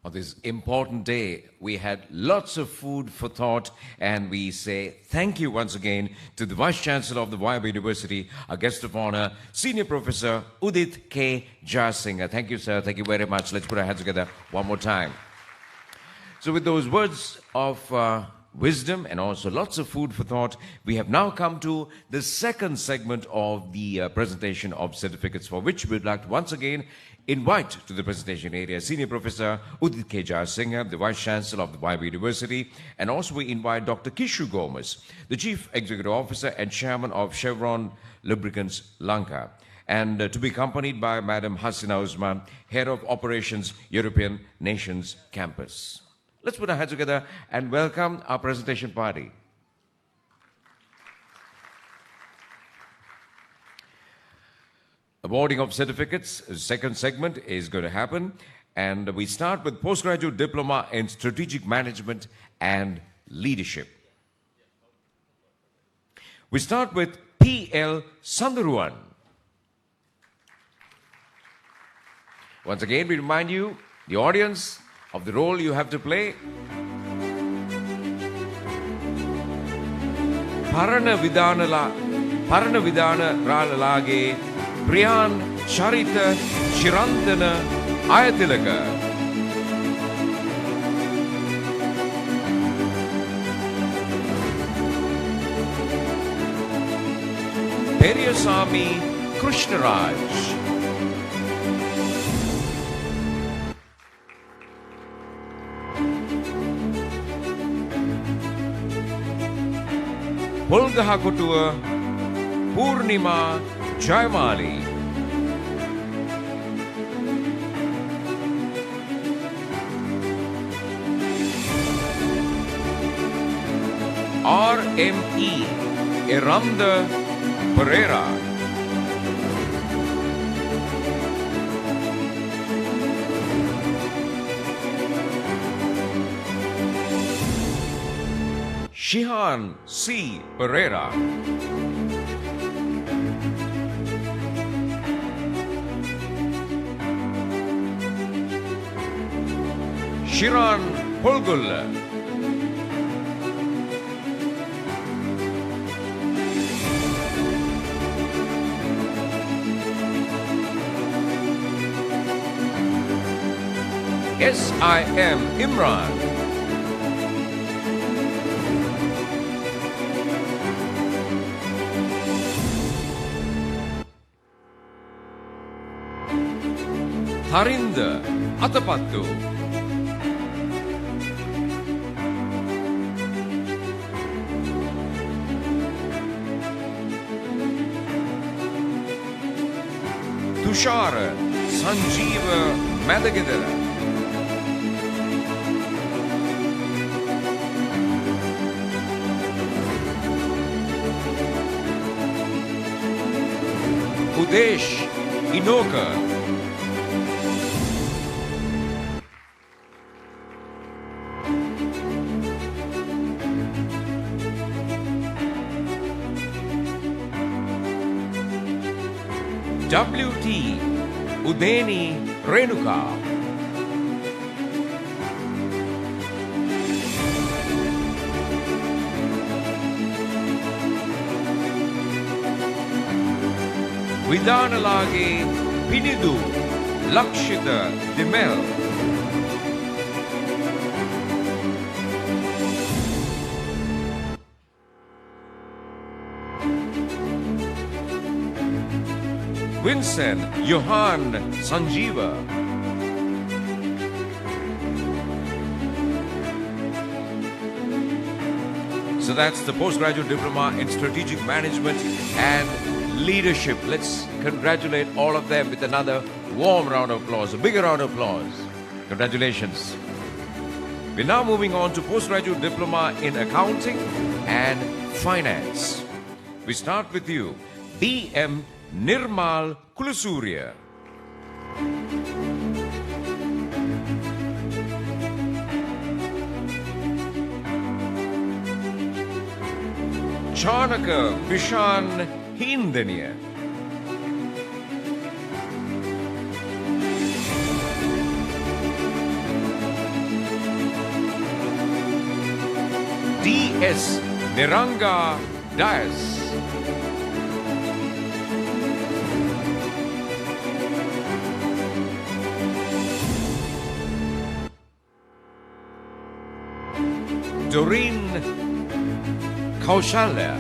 On this important day, we had lots of food for thought, and we say thank you once again to the Vice Chancellor of the Viable University, our guest of honor, Senior Professor Udit K. Jayasinghe. Thank you, sir. Thank you very much. Let's put our hands together one more time. So with those words of wisdom and also lots of food for thought, we have now come to the second segment of the presentation of certificates, for which we'd like to once again invite to the presentation area Senior Professor Udit K. Jayasinghe, the Vice Chancellor of the Viable University, and also we invite Dr. Kishu Gomez, the Chief Executive Officer and Chairman of Chevron Lubricants Lanka, and to be accompanied by Madam Hasina Usman, Head of Operations, European Nations Campus. Let's put our hands together and welcome our presentation party. Awarding of certificates, the second segment is going to happen, and we start with postgraduate diploma in strategic management and leadership. We start with P.L. Sandaruan. Once again, we remind you, the audience, of the role you have to play. Parana Vidana Ralalage, Priyan Charita Chirantana Ayatilaka. Periyasamy Krishnaraj. Polgahakotua Purnima Jayamali. R.M.E. Eranda Pereira. Shihan C. Pereira. Shiran Polgul. S.I.M. Imran. Harinda Atapattu. Tushara Sanjeeva Madagidara. Udesh Inoka. W.T. Udeni Renuka. Vidanalage Pinidu Lakshita Dimel. Vincent Johan Sanjeeva. So that's the postgraduate diploma in strategic management and leadership. Let's congratulate all of them with another warm round of applause, a bigger round of applause. Congratulations. We're now moving on to postgraduate diploma in accounting and finance. We start with you, B.M. Nirmal Kulusurya. Chanaka Vishan Hindaniya. D.S. Niranga Dias. Doreen Kaushalya.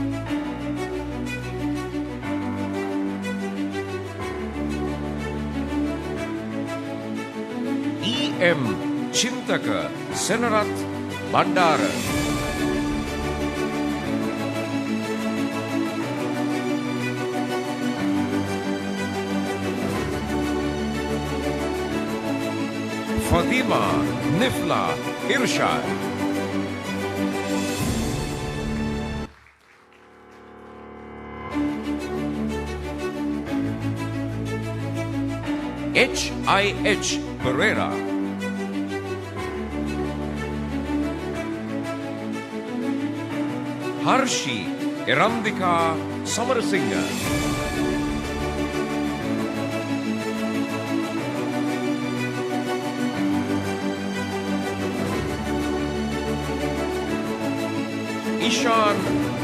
E.M. Chintaka Senarat Bandara. Fatima Nifla Irshad. H.I.H. Pereira. Harshi Irandika Samarasinghe. Ishan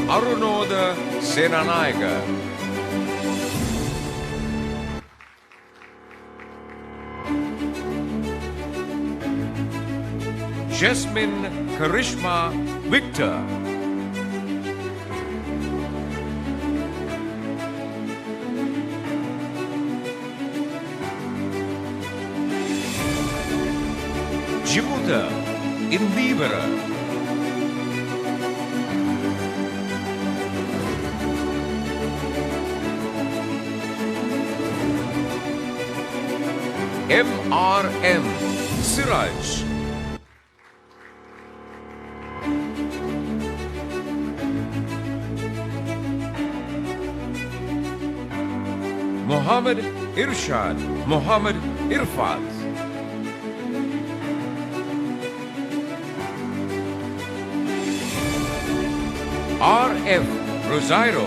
Arunoda Senanayaka. Jasmine Karishma Victor. Jimuda Indivara. M.R.M. Siraj. Muhammad Irshad Muhammad Irfat. R.F. Rosairo.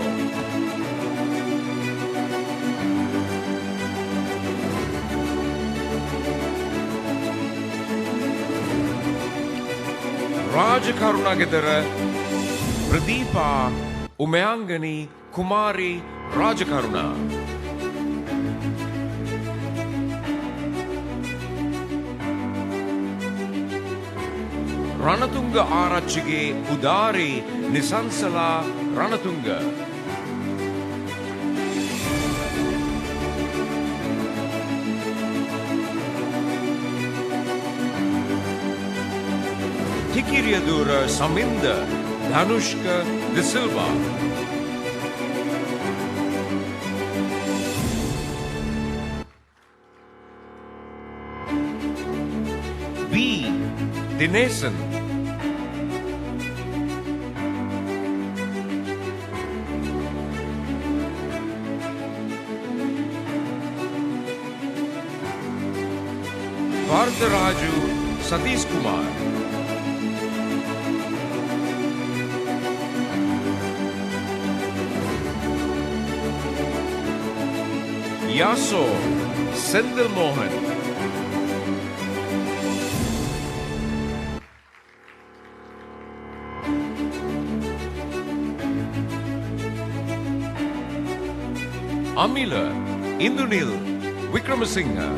Rajakarunagedara Pradeepa Umayangani Kumari Rajakaruna. Ranatunga Arachige Udari Nisansala Ranatunga. Tikiriadura Saminda Dhanushka De Silva. B. Dinesan. Vardharaju Satish Kumar. Yaso Sendil Mohan. Amila Indunil Vikramasinghe.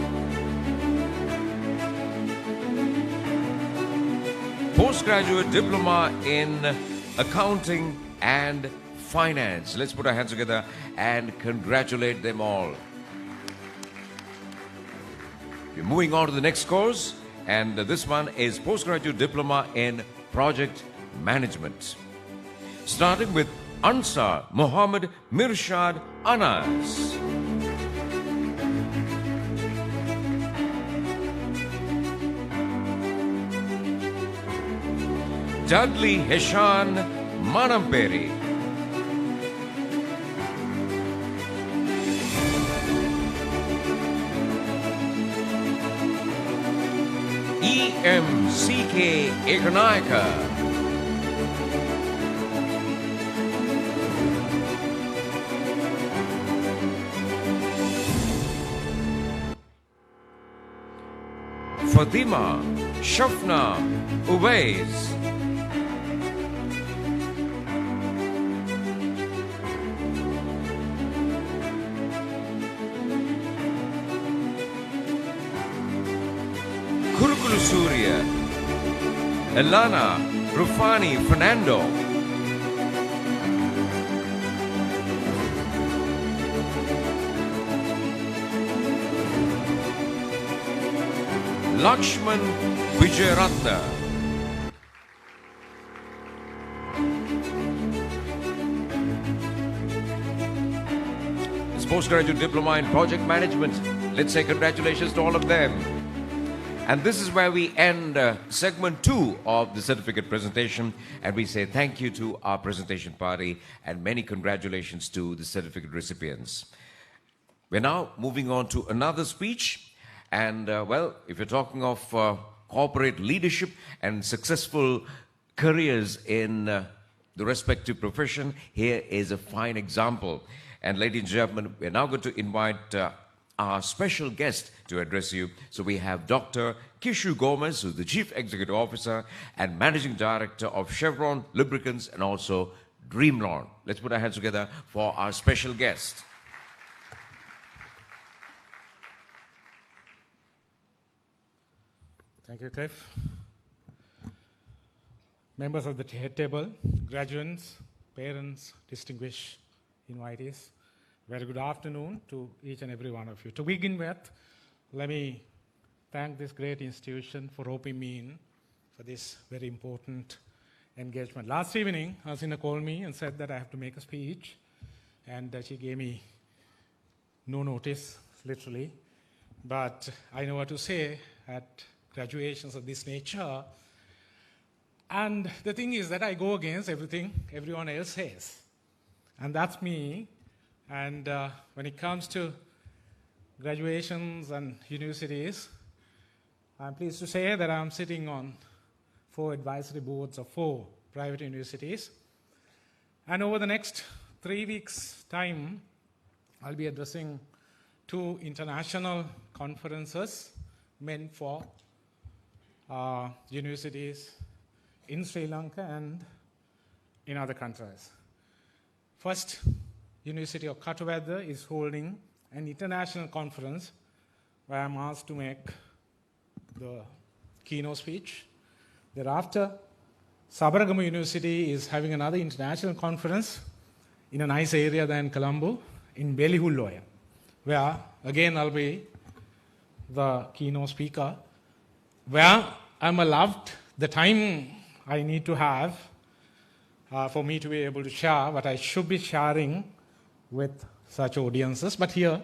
Postgraduate diploma in accounting and finance. Let's put our hands together and congratulate them all. We're moving on to the next course, and this one is postgraduate diploma in project management. starting with Ansar Muhammad Mirshad Anas. Dudley Heshan Manamperi. E.M.C.K. Ekanayaka. Fatima Shafna Uwais. Kurukulu Surya, Elana Rufani Fernando, Lakshman Vijayaratna, his postgraduate diploma in project management. Let's say congratulations to all of them. And this is where we end segment 2 of the certificate presentation, and we say thank you to our presentation party and many congratulations to the certificate recipients. We're now moving on to another speech, and well, if you're talking of corporate leadership and successful careers in the respective profession, here is a fine example. And ladies and gentlemen, we're now going to invite our special guest to address you. So we have Dr. Kishu Gomez, who's the Chief Executive Officer and Managing Director of Chevron Lubricants and also Dreamlon. Let's put our hands together for our special guest. Thank you, Cliff. Members of the head table, graduates, parents, distinguished invitees, very good afternoon to each and every one of you. To begin with, let me thank this great institution for roping me in for this very important engagement. Last evening, Hasina called me and said that I have to make a speech, and she gave me no notice, literally. But I know what to say at graduations of this nature. And the thing is that I go against everything everyone else says. And that's me. And when it comes to graduations and universities, I'm pleased to say that I'm sitting on 4 advisory boards of 4 private universities. And over the next 3 weeks' time, I'll be addressing 2 international conferences meant for universities in Sri Lanka and in other countries. First, University of Katawedda is holding an international conference where I'm asked to make the keynote speech. Thereafter, Sabaragama University is having another international conference in a nice area than Colombo, in Belihulloya, where again I'll be the keynote speaker, where I'm allowed the time I need to have for me to be able to share what I should be sharing with such audiences, but here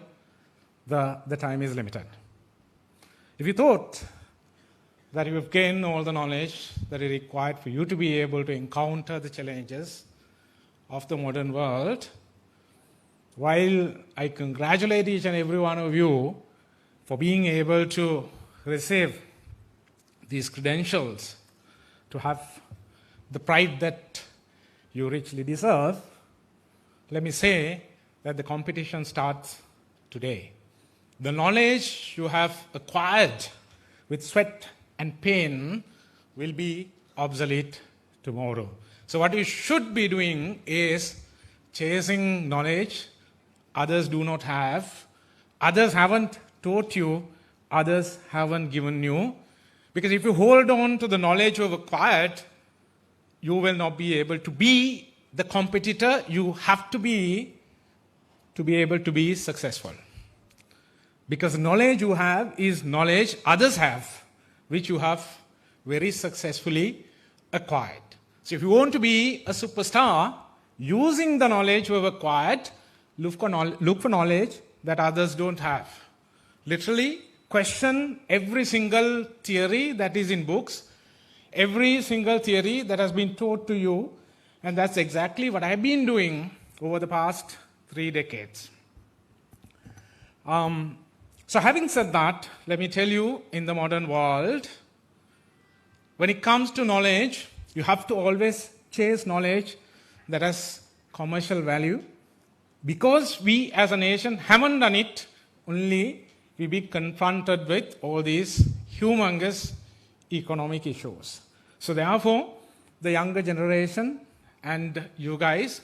the time is limited. If you thought that you have gained all the knowledge that is required for you to be able to encounter the challenges of the modern world, while I congratulate each and every one of you for being able to receive these credentials, to have the pride that you richly deserve, let me say that the competition starts today. The knowledge you have acquired with sweat and pain will be obsolete tomorrow. So what you should be doing is chasing knowledge others do not have, others haven't taught you, others haven't given you. Because if you hold on to the knowledge you have acquired, you will not be able to be the competitor you have to be able to be successful. Because knowledge you have is knowledge others have, which you have very successfully acquired. So if you want to be a superstar, using the knowledge you have acquired, look for knowledge that others don't have. Literally, question every single theory that is in books, every single theory that has been taught to you, and that's exactly what I've been doing over the past 3 decades. So having said that, let me tell you, in the modern world, when it comes to knowledge, you have to always chase knowledge that has commercial value. Because we as a nation haven't done it, only we be confronted with all these humongous economic issues. So therefore, the younger generation and you guys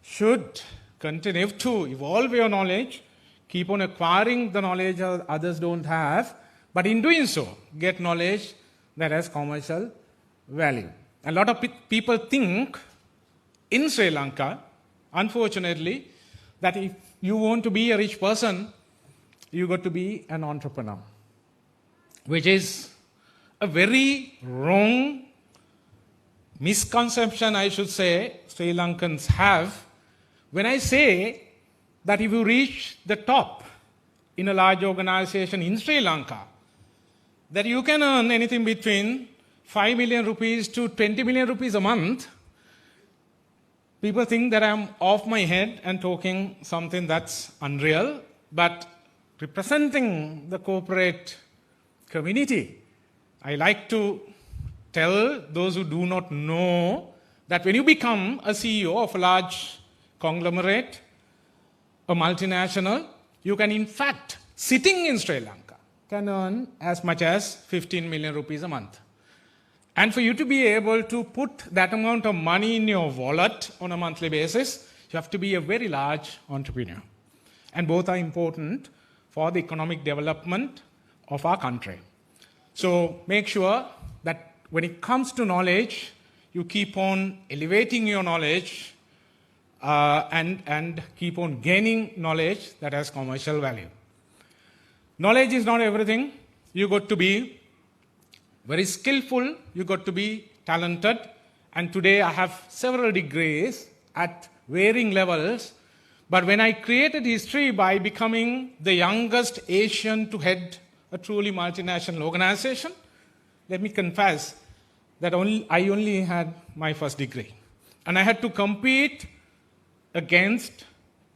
should continue to evolve your knowledge, keep on acquiring the knowledge others don't have, but in doing so, get knowledge that has commercial value. A lot of people think in Sri Lanka, unfortunately, that if you want to be a rich person, you got to be an entrepreneur, which is a very wrong misconception, I should say, Sri Lankans have. When I say that if you reach the top in a large organization in Sri Lanka, that you can earn anything between 5 million rupees to 20 million rupees a month, people think that I'm off my head and talking something that's unreal, but representing the corporate community, I like to tell those who do not know that when you become a CEO of a large conglomerate, a multinational, you can in fact, sitting in Sri Lanka, can earn as much as 15 million rupees a month. And for you to be able to put that amount of money in your wallet on a monthly basis, you have to be a very large entrepreneur. And both are important for the economic development of our country. So make sure that when it comes to knowledge, you keep on elevating your knowledge and keep on gaining knowledge that has commercial value. Knowledge is not everything. You got to be very skillful, you got to be talented, and today I have several degrees at varying levels, but when I created history by becoming the youngest Asian to head a truly multinational organization, let me confess that I only had my first degree. And I had to compete against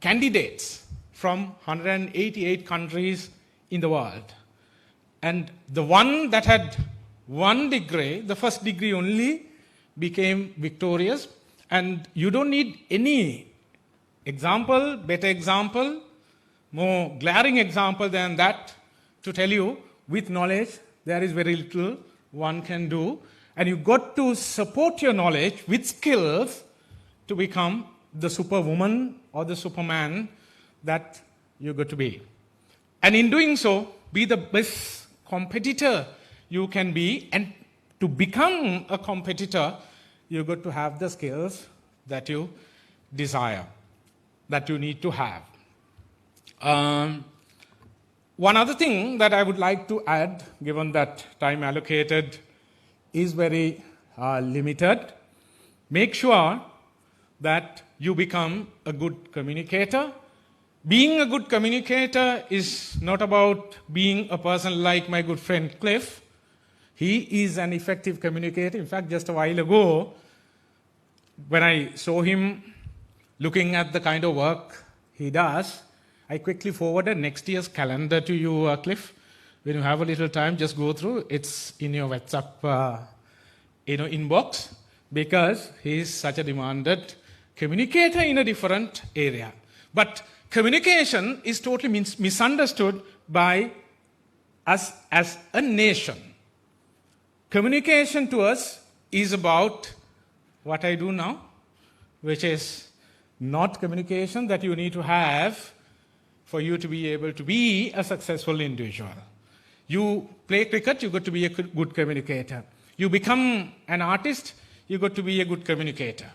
candidates from 188 countries in the world. And the one that had one degree, the first degree only, became victorious. And you don't need any example, better example, more glaring example than that to tell you with knowledge there is very little one can do. And you got to support your knowledge with skills to become the superwoman or the superman that you got to be. And in doing so, be the best competitor you can be. And to become a competitor, you got to have the skills that you desire, that you need to have. One other thing that I would like to add, given that time allocated is very limited, make sure that you become a good communicator. Being a good communicator is not about being a person like my good friend Cliff. He is an effective communicator. In fact, just a while ago, when I saw him looking at the kind of work he does, I quickly forwarded next year's calendar to you, Cliff. When you have a little time, just go through. It's in your WhatsApp inbox, because he is such a demanded communicator in a different area. But communication is totally misunderstood by us as a nation. Communication to us is about what I do now, which is not communication that you need to have for you to be able to be a successful individual. You play cricket, you got to be a good communicator. You become an artist, you got to be a good communicator.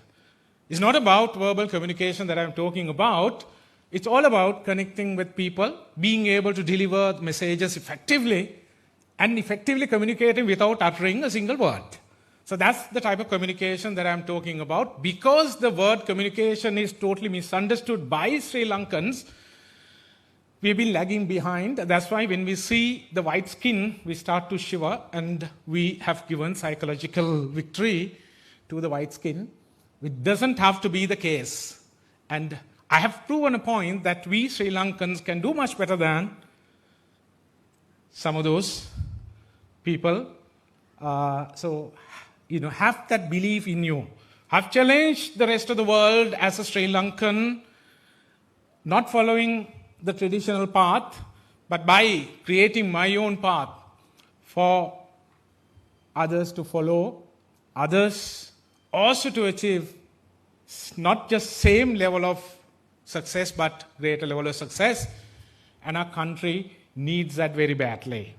It's not about verbal communication that I'm talking about. It's all about connecting with people, being able to deliver messages effectively, and effectively communicating without uttering a single word. So that's the type of communication that I'm talking about. Because the word communication is totally misunderstood by Sri Lankans, we've been lagging behind. That's why when we see the white skin, we start to shiver, and we have given psychological victory to the white skin. It doesn't have to be the case. And I have proven a point that we Sri Lankans can do much better than some of those people. Have that belief in you. I've challenged the rest of the world as a Sri Lankan, not following the traditional path, but by creating my own path for others to follow, others also to achieve not just same level of success, but greater level of success. And our country needs that very badly.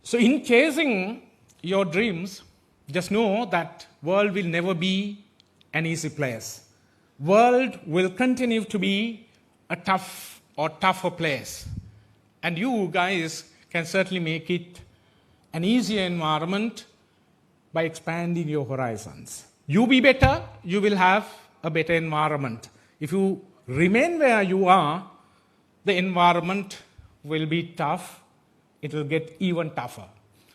So in chasing your dreams, just know that world will never be an easy place. World will continue to be a tough or tougher place. And you guys can certainly make it an easier environment by expanding your horizons. You be better, you will have a better environment. If you remain where you are, the environment will be tough. It will get even tougher.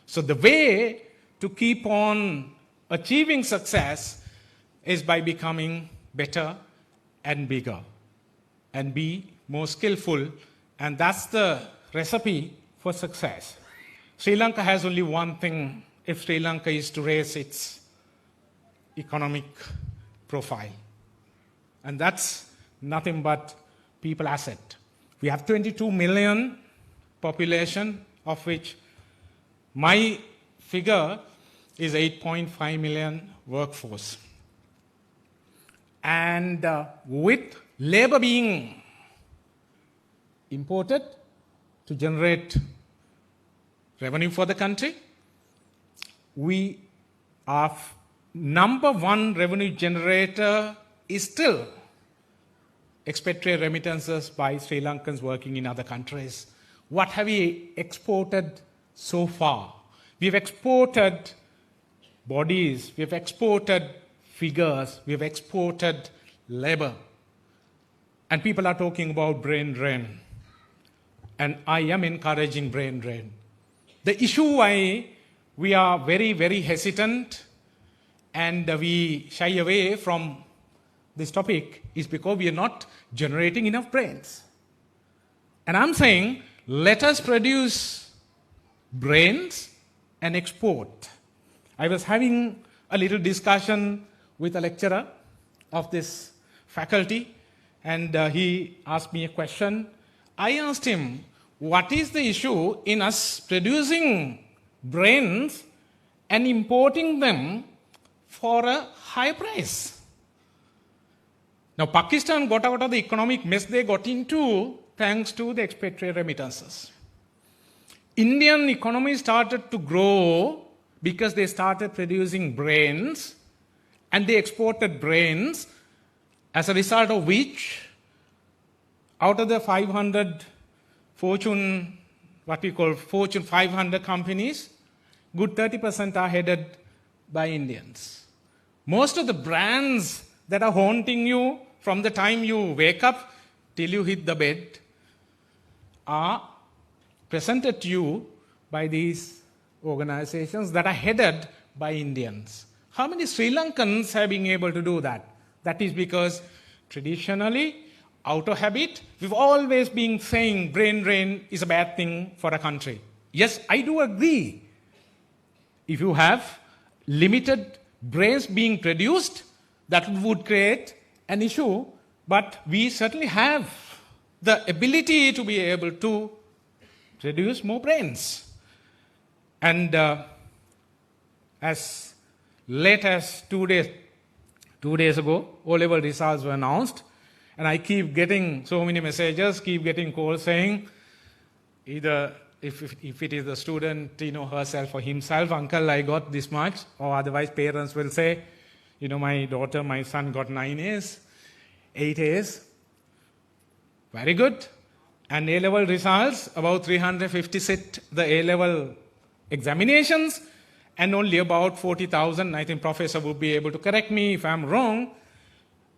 So the way to keep on achieving success is by becoming better and bigger and be more skillful. And that's the recipe for success. Sri Lanka has only one thing if Sri Lanka is to raise its economic profile. And that's nothing but people asset. We have 22 million population, of which my figure is 8.5 million workforce. And with labor being imported to generate revenue for the country, we are number one revenue generator is still expatriate remittances by Sri Lankans working in other countries. What have we exported so far? We've exported bodies, we've exported figures, we've exported labor. And people are talking about brain drain. And I am encouraging brain drain. The issue why we are very, very hesitant and we shy away from this topic is because we are not generating enough brains. And I'm saying, let us produce brains and export. I was having a little discussion with a lecturer of this faculty, and he asked me a question. I asked him, what is the issue in us producing brains and importing them for a high price? Now, Pakistan got out of the economic mess they got into thanks to the expatriate remittances. Indian economy started to grow because they started producing brains and they exported brains, as a result of which, out of the 500 Fortune 500 companies, good 30% are headed by Indians. Most of the brands that are haunting you from the time you wake up till you hit the bed are presented to you by these organizations that are headed by Indians. How many Sri Lankans have been able to do that? That is because traditionally, out of habit, we've always been saying brain drain is a bad thing for a country. Yes, I do agree. If you have limited brains being produced, that would create an issue, but we certainly have the ability to be able to produce more brains. And as late as 2 days ago, O-level results were announced, and I keep getting so many messages, keep getting calls saying, either if it is the student, herself or himself, uncle, I got this much, or otherwise parents will say, my daughter, my son got 9 A's, 8 A's. Very good. And A-level results, about 350 sit the A-level examinations, and only about 40,000, I think Professor would be able to correct me if I'm wrong,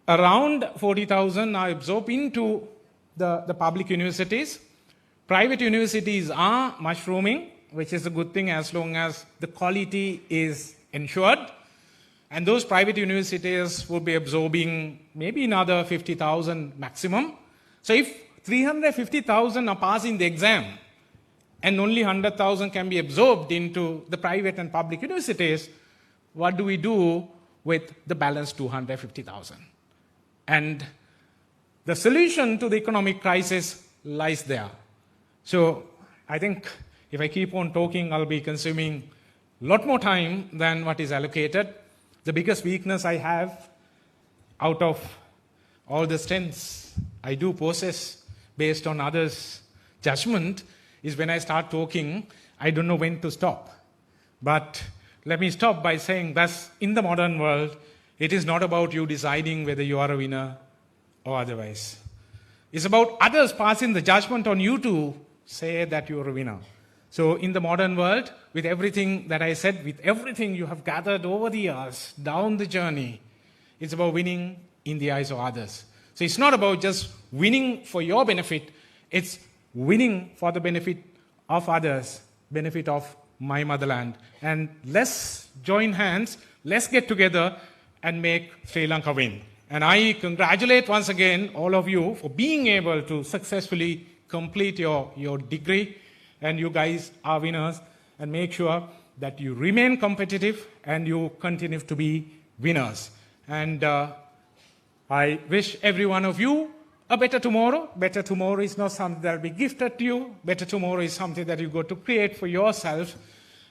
around 40,000 are absorbed into the public universities. Private universities are mushrooming, which is a good thing as long as the quality is ensured. And those private universities will be absorbing maybe another 50,000 maximum. So if 350,000 are passing the exam and only 100,000 can be absorbed into the private and public universities, what do we do with the balance 250,000? And the solution to the economic crisis lies there. So I think if I keep on talking, I'll be consuming a lot more time than what is allocated. The biggest weakness I have out of all the strengths I do possess based on others' judgment is when I start talking, I don't know when to stop. But let me stop by saying thus, in the modern world, it is not about you deciding whether you are a winner or otherwise. It's about others passing the judgment on you to say that you are a winner. So in the modern world, with everything that I said, with everything you have gathered over the years, down the journey, it's about winning in the eyes of others. So it's not about just winning for your benefit, it's winning for the benefit of others, benefit of my motherland. And let's join hands, let's get together and make Sri Lanka win. And I congratulate once again all of you for being able to successfully complete your degree. And you guys are winners, and make sure that you remain competitive and you continue to be winners. And I wish every one of you a better tomorrow. Better tomorrow is not something that will be gifted to you. Better tomorrow is something that you got to create for yourself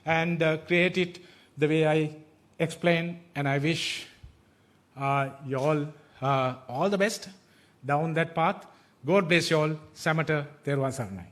and create it the way I explained. And I wish you all the best down that path. God bless you all. Samata Terwan Saranai.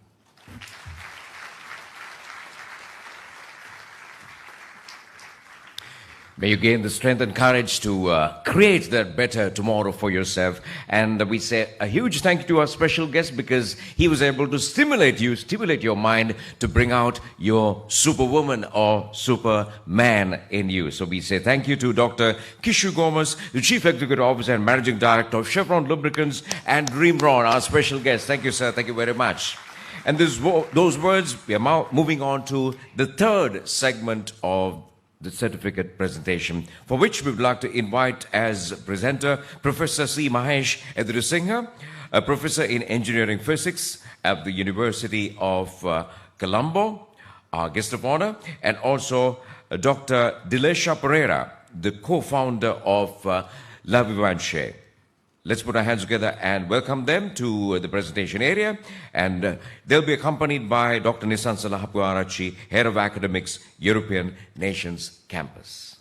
May you gain the strength and courage to create that better tomorrow for yourself. And we say a huge thank you to our special guest because he was able to stimulate your mind to bring out your superwoman or superman in you. So we say thank you to Dr. Kishu Gomez, the Chief Executive Officer and Managing Director of Chevron Lubricants, and Dreamron, our special guest. Thank you, sir. Thank you very much. And those words, we are now moving on to the third segment of the certificate presentation, for which we would like to invite as presenter Professor C. Mahesh Edrisinghe, a professor in engineering physics at the University of Colombo, our guest of honor, and also Dr. Dilesha Pereira, the co-founder of La Vivanche. Let's put our hands together and welcome them to the presentation area. And they'll be accompanied by Dr. Nissan Salahapuarachi, Head of Academics, European Nations Campus.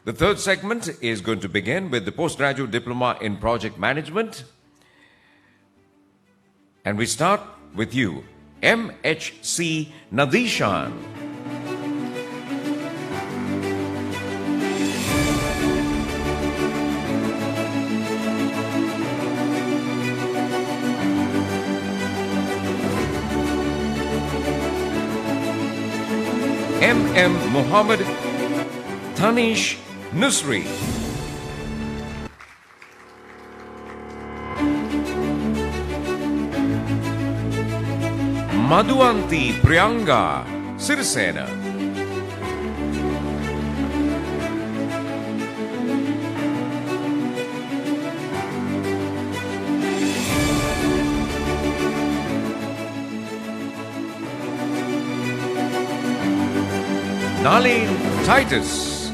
The third segment is going to begin with the Postgraduate Diploma in Project Management. And we start with you, M.H.C. Nadishan. M. Muhammad Tanish Nusri. Madhuanti Prianga Sirisena. Nalin Titus.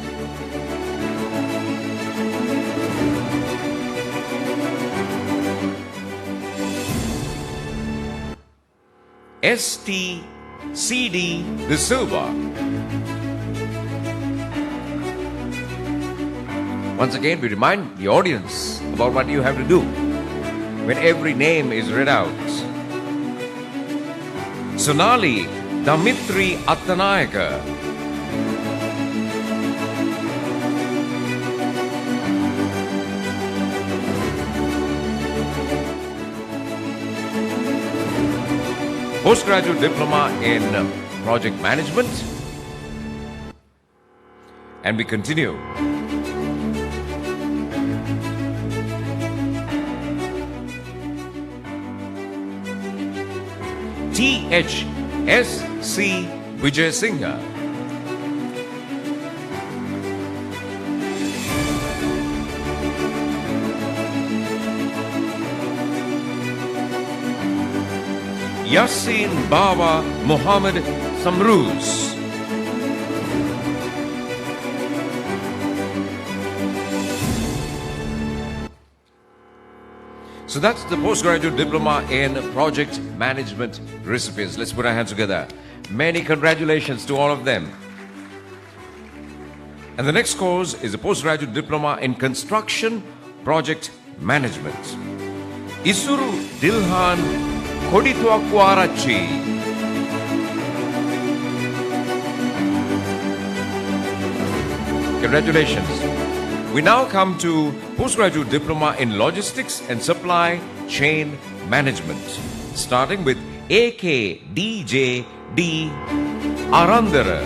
S.T. C.D. De Silva. Once again, we remind the audience about what you have to do when every name is read out. Sonali Damitri Attanayaka. Postgraduate Diploma in Project Management. And we continue. T.H.S.C. Vijay Singha. Yassin Baba Muhammad Samruz. So that's the postgraduate diploma in project management recipients. Let's put our hands together. Many congratulations to all of them. And the next course is a postgraduate diploma in construction project management. Isuru Dilhan Koditwakwarachi. Congratulations. We now come to postgraduate diploma in logistics and supply chain management, starting with AKDJD Arandara.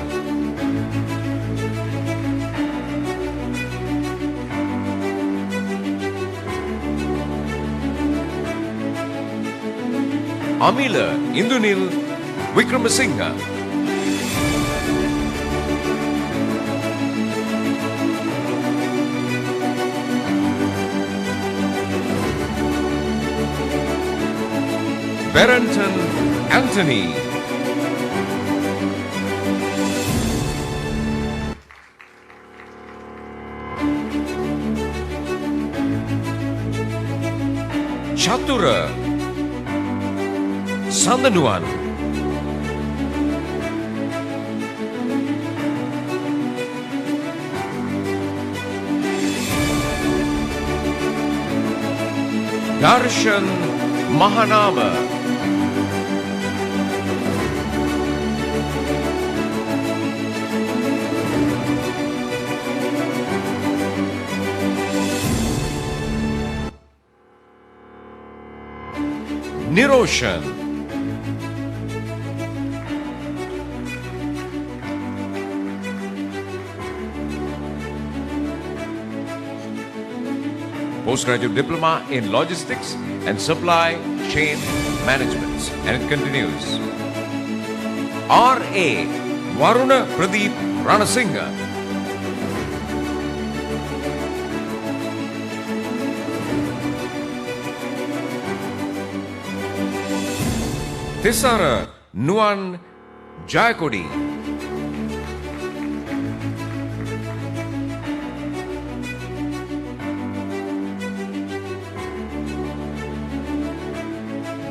Amila Indunil Vikramasinghe. Barrington Anthony. Chatura Sandanuan. Darshan Mahanama. Niroshan. Postgraduate diploma in logistics and supply chain management. And it continues. R.A. Varuna Pradeep Ranasinghe. Tisara Nuan Jayakodi.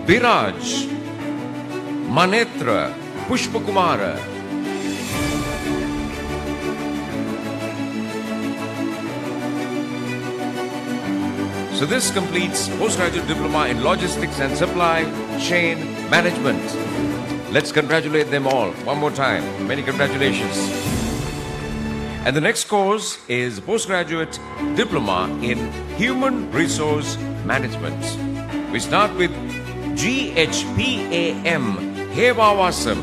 Biraj Manetra Pushpakumara. So this completes postgraduate diploma in logistics and supply chain management. Let's congratulate them all one more time. Many congratulations. And the next course is postgraduate diploma in human resource management. We start with GHPAM Hevawasam.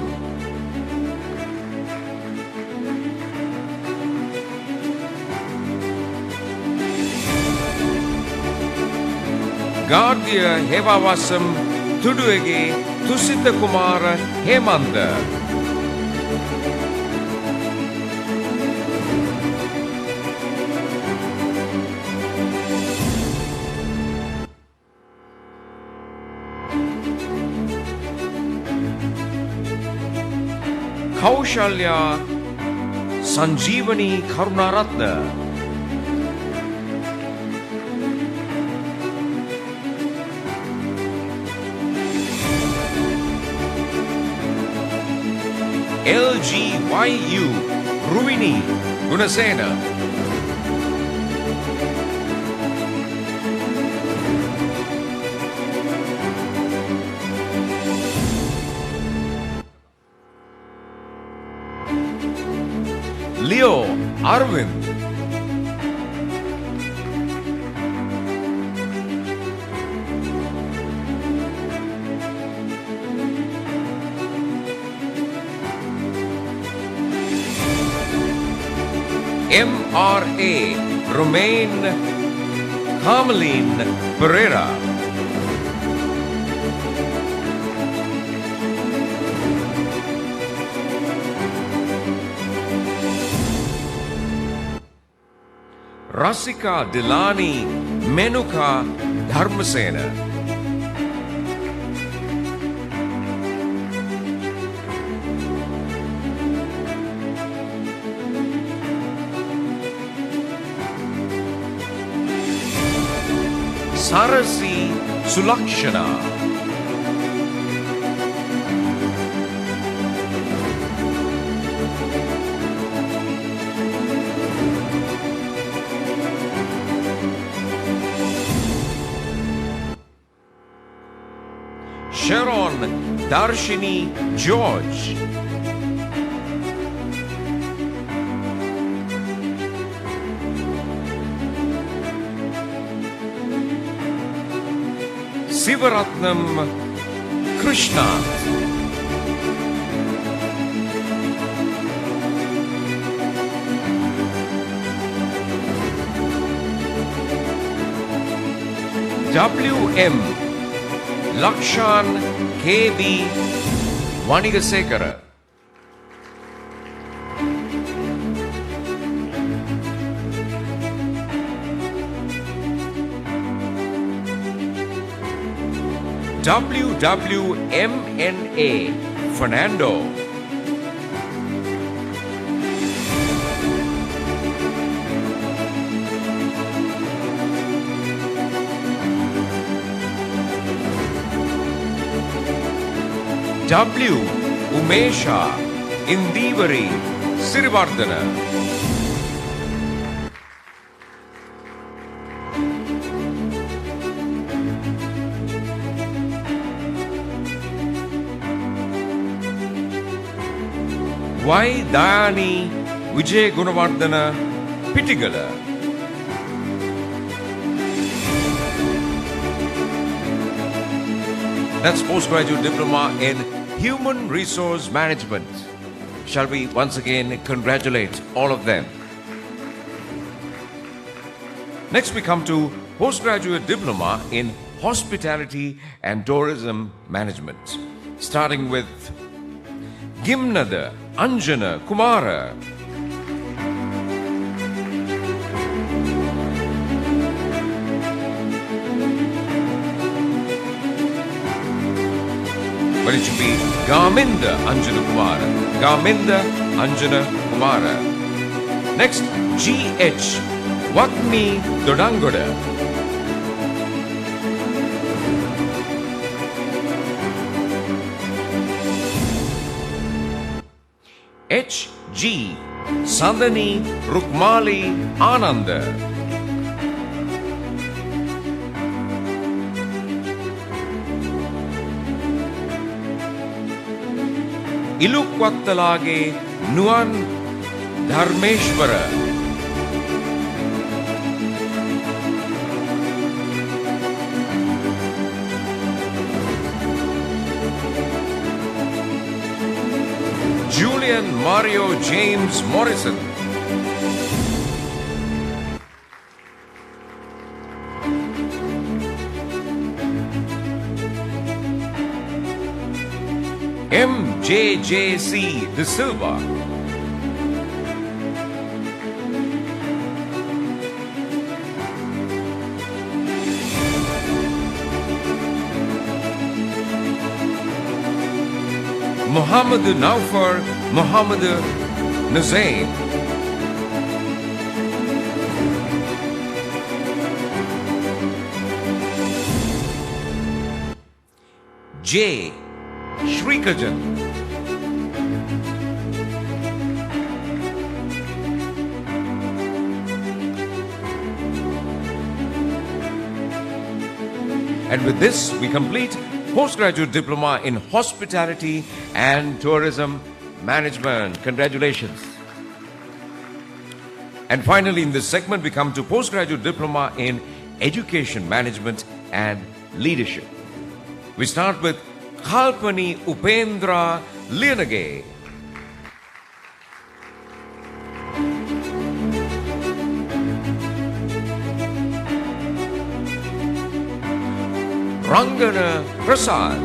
Gardhya Hevawasam Tuduege Tusita Kumara Hemanda. Kaushalya Sanjeevani Karunaratna. LGYU Ruini Gunasena. Leo Arvind. RRA, Romaine Carmeline Pereira. Rasika Dilani Menuka Dharmasena. Sarasi Sulakshana. Sharon Darshini George. Sivaratnam Krishna. W.M. Lakshan K.B. Vanigasekara. WWMNA Fernando. W. Umesha Indivari Sirivardhana. Y. Dayani Vijay Gunavardhana Pittigala. That's postgraduate diploma in Human Resource Management. Shall we once again congratulate all of them? Next we come to postgraduate diploma in Hospitality and Tourism Management, starting with Gimnada Anjana Kumara. But it should be Garminda Anjana Kumara. Garminda Anjana Kumara. Next, G.H. Vakmi Dodangoda. H.G. Sandani Rukmali Ananda. Ilukvattalage Nuan Dharmeshwara. Julian Mario James Morrison. MJJC De Silva. Muhammad Naufar Muhammad Nazain. J. Shrikajan. And with this, we complete postgraduate diploma in Hospitality and Tourism Management. Congratulations. And finally, in this segment, we come to postgraduate diploma in Education Management and Leadership. We start with Kalpani Upendra Lianage. Rangana Prasad.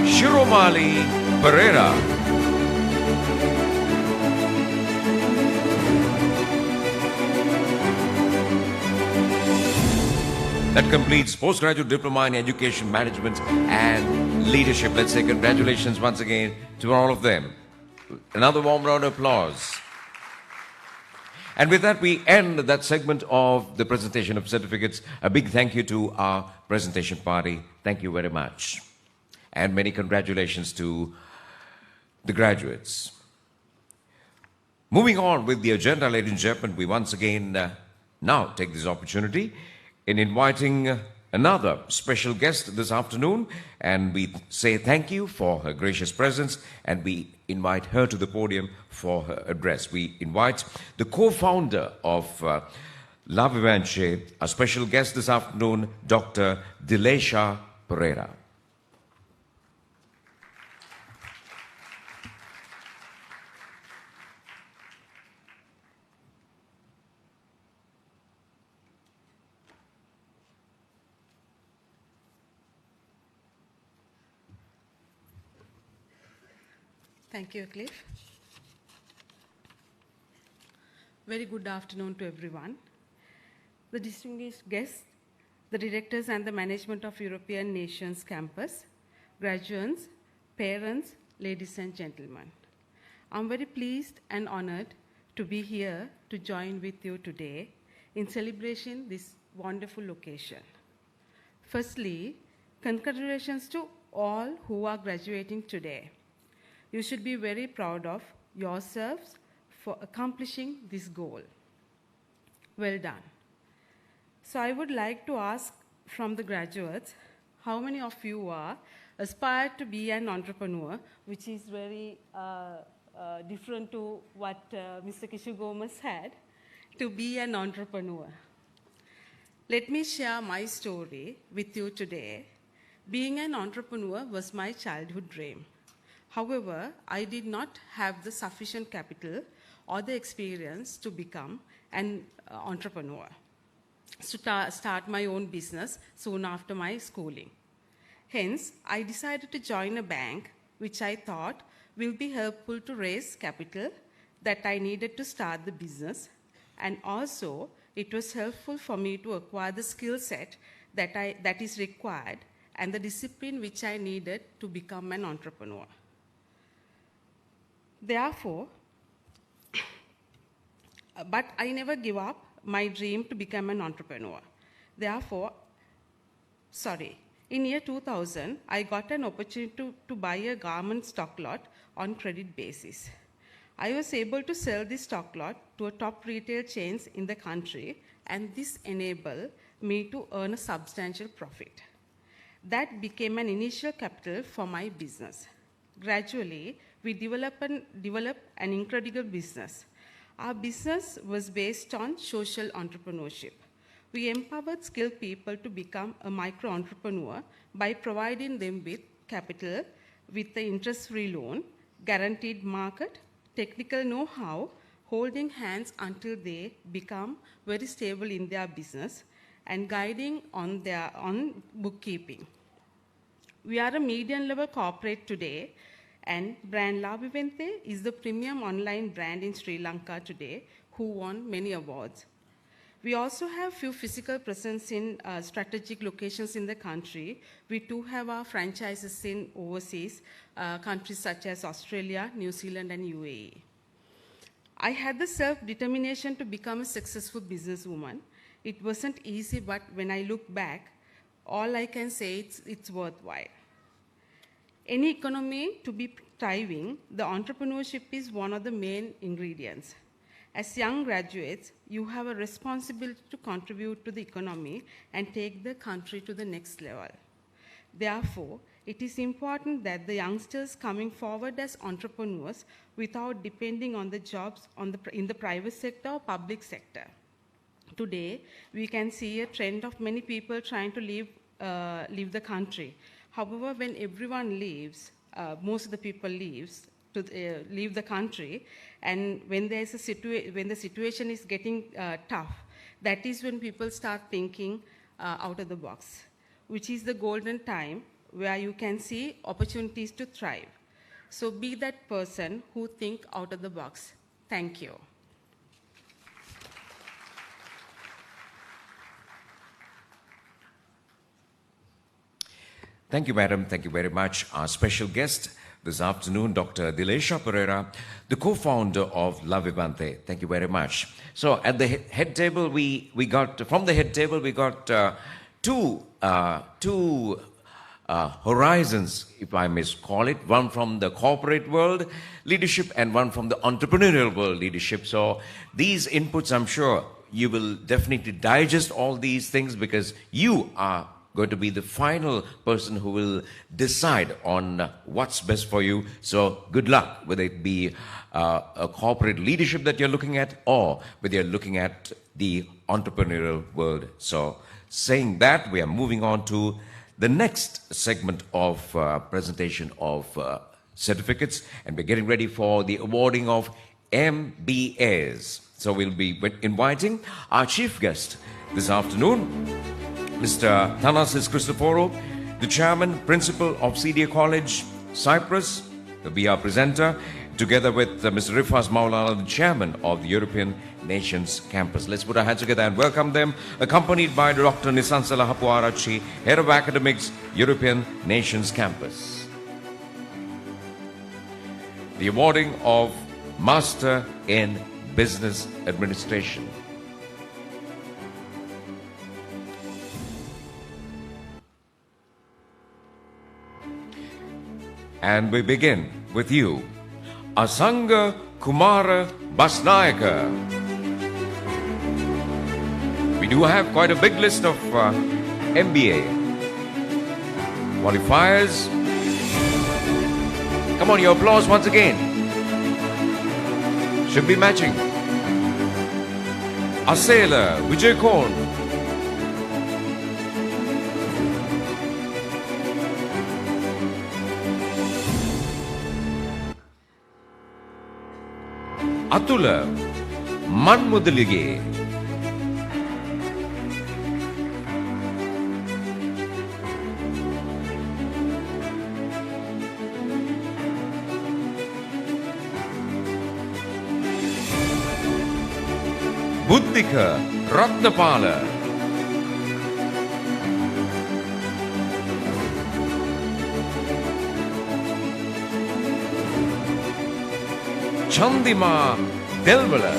Shiromali Pereira. That completes postgraduate diploma in education management and leadership. Let's say congratulations once again to all of them. Another warm round of applause. And with that, we end that segment of the presentation of certificates. A big thank you to our presentation party. Thank you very much. And many congratulations to the graduates. Moving on with the agenda, ladies and gentlemen, we once again now take this opportunity in inviting another special guest this afternoon, and we say thank you for her gracious presence, and we invite her to the podium for her address. We invite the co-founder of La Vivanche, a special guest this afternoon, Dr. Dilesha Pereira. Thank you, Cliff. Very good afternoon to everyone. The distinguished guests, the directors and the management of European Nations Campus, graduates, parents, ladies and gentlemen. I'm very pleased and honored to be here to join with you today in celebration this wonderful occasion. Firstly, congratulations to all who are graduating today. You should be very proud of yourselves for accomplishing this goal. Well done. So I would like to ask from the graduates, how many of you are aspired to be an entrepreneur, which is very different to what Mr. Kishu Gomez had, to be an entrepreneur? Let me share my story with you today. Being an entrepreneur was my childhood dream. However, I did not have the sufficient capital or the experience to become an entrepreneur, to start my own business soon after my schooling. Hence, I decided to join a bank, which I thought will be helpful to raise capital that I needed to start the business, and also it was helpful for me to acquire the skill set that is required and the discipline which I needed to become an entrepreneur. Therefore, but I never give up my dream to become an entrepreneur. Therefore, in year 2000, I got an opportunity to buy a garment stock lot on credit basis. I was able to sell this stock lot to a top retail chains in the country, and this enabled me to earn a substantial profit. That became an initial capital for my business. Gradually, we developed an incredible business. Our business was based on social entrepreneurship. We empowered skilled people to become a micro-entrepreneur by providing them with capital, with the interest-free loan, guaranteed market, technical know-how, holding hands until they become very stable in their business, and guiding on their bookkeeping. We are a medium-level corporate today, and brand La Vivente is the premium online brand in Sri Lanka today, who won many awards. We also have few physical presence in strategic locations in the country. We do have our franchises in overseas countries such as Australia, New Zealand, and UAE. I had the self-determination to become a successful businesswoman. It wasn't easy, but when I look back, all I can say it's worthwhile. Any economy to be thriving, the entrepreneurship is one of the main ingredients. As young graduates, you have a responsibility to contribute to the economy and take the country to the next level. Therefore, it is important that the youngsters coming forward as entrepreneurs without depending on the jobs in the private sector or public sector. Today, we can see a trend of many people trying to leave the country. However, when everyone leaves, most of the people leave the country, and when there's when the situation is getting tough, that is when people start thinking out of the box, which is the golden time where you can see opportunities to thrive. So be that person who think out of the box. Thank you. Thank you, madam. Thank you very much. Our special guest this afternoon, Dr. Dilesha Pereira, the co-founder of La Vivante. Thank you very much. So at the head table, we got two horizons, if I may call it, one from the corporate world leadership and one from the entrepreneurial world leadership. So these inputs, I'm sure you will definitely digest all these things, because you are going to be the final person who will decide on what's best for you. So good luck, whether it be a corporate leadership that you're looking at, or whether you're looking at the entrepreneurial world. So saying that, we are moving on to the next segment of presentation of certificates, and we're getting ready for the awarding of MBAs. So we'll be inviting our chief guest this afternoon, Mr. Thanasis Christophorou, the chairman, principal of CDA College, Cyprus, will be our presenter, together with Mr. Rifas Maulana, the chairman of the European Nations Campus. Let's put our hands together and welcome them, accompanied by Dr. Nisansala Hapuarachi, Head of Academics, European Nations Campus. The awarding of Master in Business Administration. And we begin with you, Asanga Kumara Basnayaka. We do have quite a big list of MBA qualifiers. Come on, your applause once again. Should be matching. Asela Vijay Korn. Atula Manmudalige. Buddhika Ratnapala. Chandima Delvala.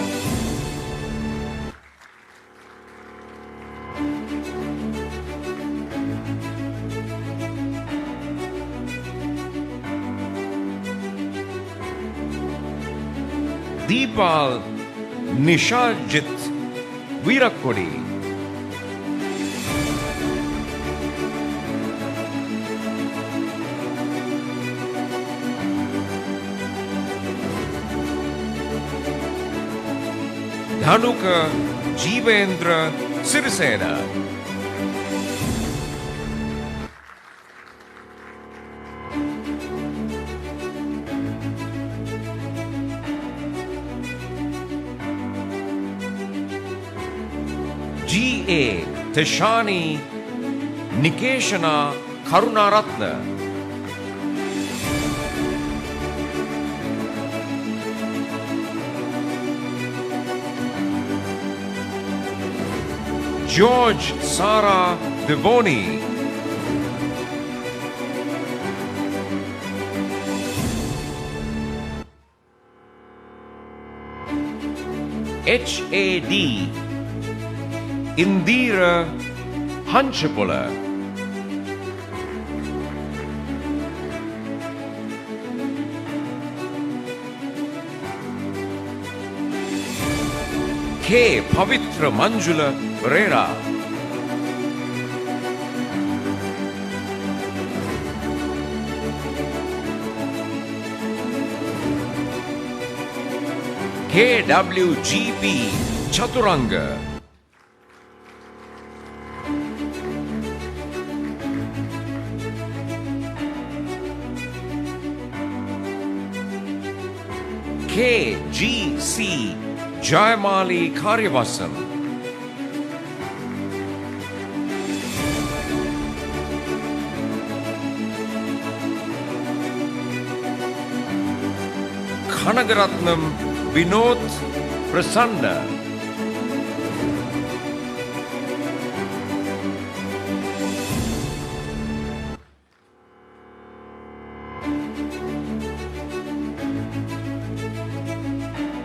Deepal Nishajit Virakodi. Dhanuka Jivendra Sirisena. G.A. Tashani Nikeshana Karunaratna. George Sara Devoni. H.A.D. Indira Hanchapula. K. Pavitra Manjula Pereira. KWGP Chaturanga. KGC Jayamali Karyavasan, Kanagaratnam Vinod Prasanna,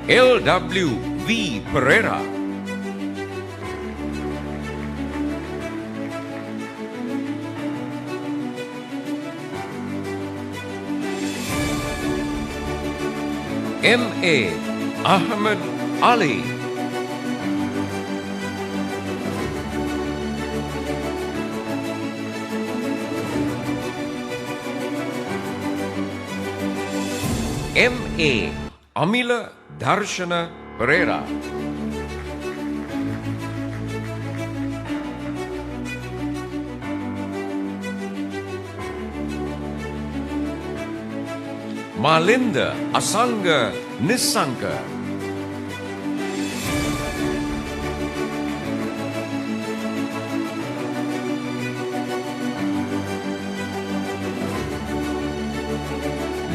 LWV Pereira, MA Ahmed Ali, MA Amila Darshana Pereira, Malinda Asanga Nisanka,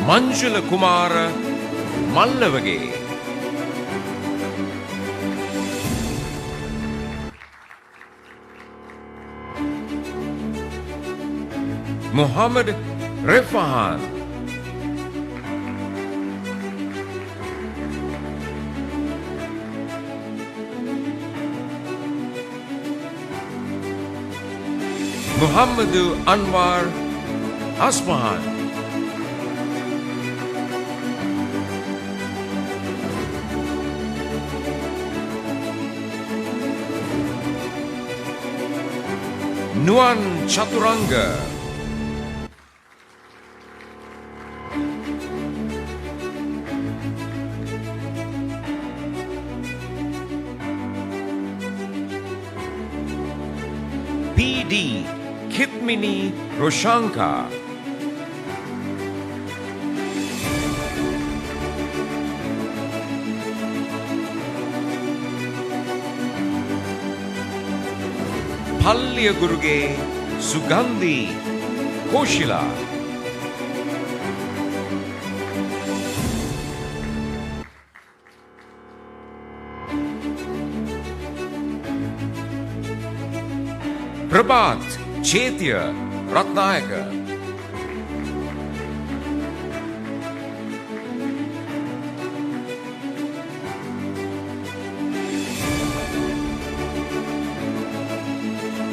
Manjula Kumara Mallavage, Muhammad Refahan, Muhammadu Anwar Asmahan, Nuan Chaturanga, PD Kitmini Roshanka, Palliya Guruge Sugandhi Koshila, Prabhat Chaitya Ratnayaka,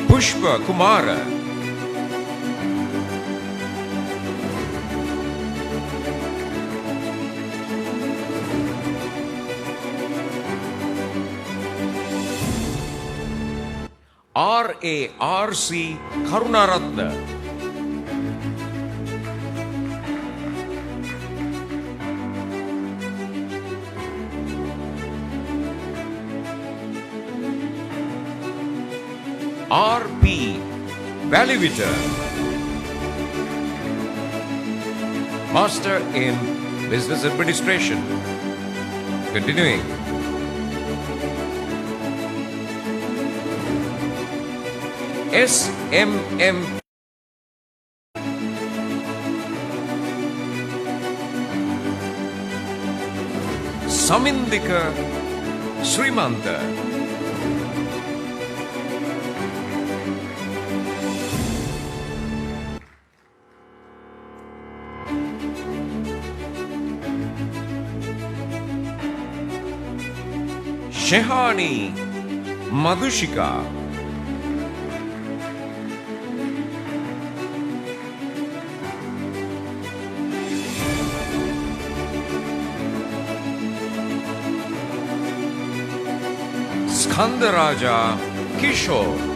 Pushpa Kumara, RARC Karunaratna, RP Valivita, Master in Business Administration. Continuing. SMM Samindika Srimanta, Shehani Madhushika, Skandaraja Kishore,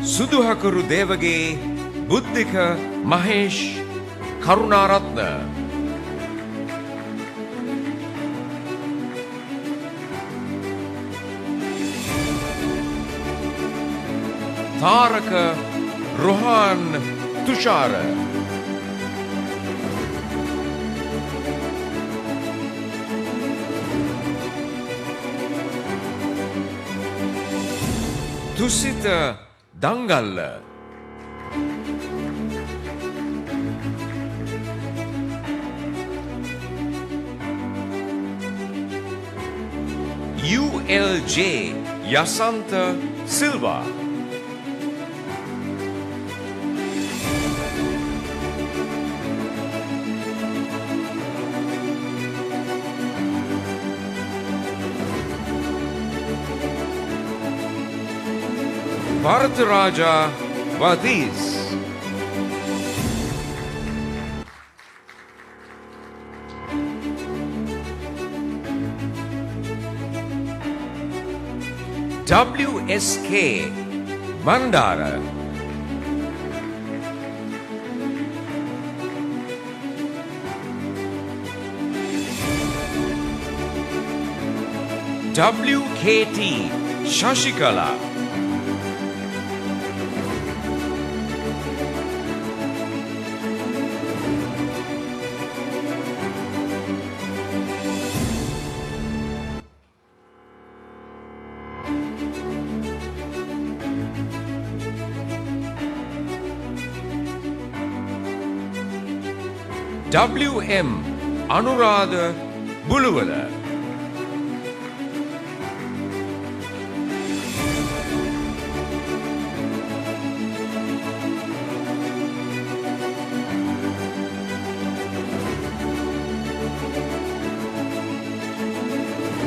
Suduhakuru Devage Buddhika Mahesh Karunaratna, Tharaka Rohan Tushara. Tusita Dangalla. ULJ Yasanta Silva. Bharataraja Vadiz. WSK Bandara. WKT Shashikala. WM Anuradha Buluwala.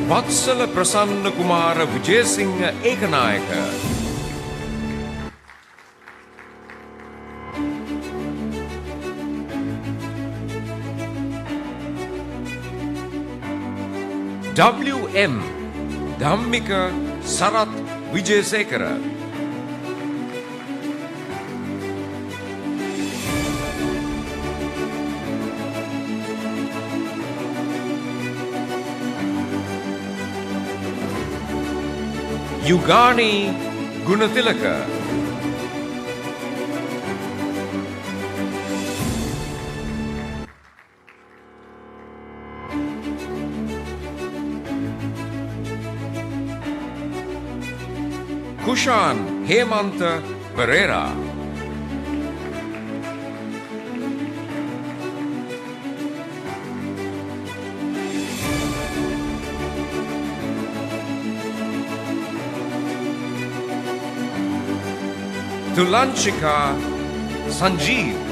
Vatsala Prasanna Kumara Vijayasinghe Ekanayaka. WM Dhammika Sarath Vijayasekara. Yugani Gunathilaka. Kushan Hemanta Pereira. Tulanchika Sanjeev.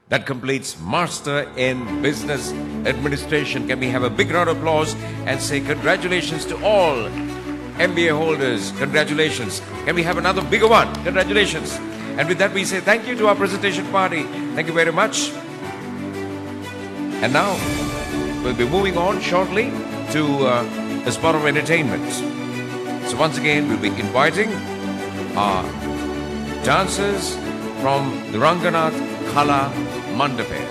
That completes Master in Business Administration. Can we have a big round of applause and say congratulations to all MBA holders. Congratulations. Can we have another bigger one? Congratulations. And with that we say thank you to our presentation party. Thank you very much. And now we'll be moving on shortly to a spot of entertainment. So once again we'll be inviting our dancers from the Ranganath Kala Mandape.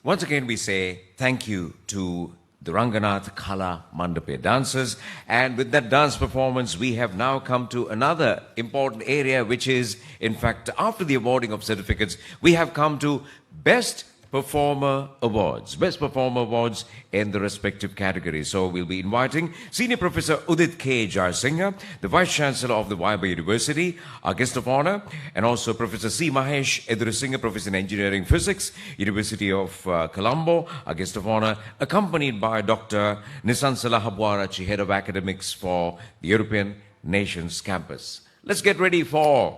Once again, we say thank you to the Ranganath Kala Mandape dancers. And with that dance performance, we have now come to another important area, which is, in fact, after the awarding of certificates, we have come to Best Performer Awards. Best Performer Awards in the respective categories. So we'll be inviting Senior Professor Udit K. Jaisingha, the Vice Chancellor of the Viber University, our guest of honor, and also Professor C. Mahesh Edurasinghe, Professor in Engineering Physics, University of Colombo, our guest of honor, accompanied by Dr. Nisansala Habwarachi, Head of Academics for the European Nations Campus. Let's get ready for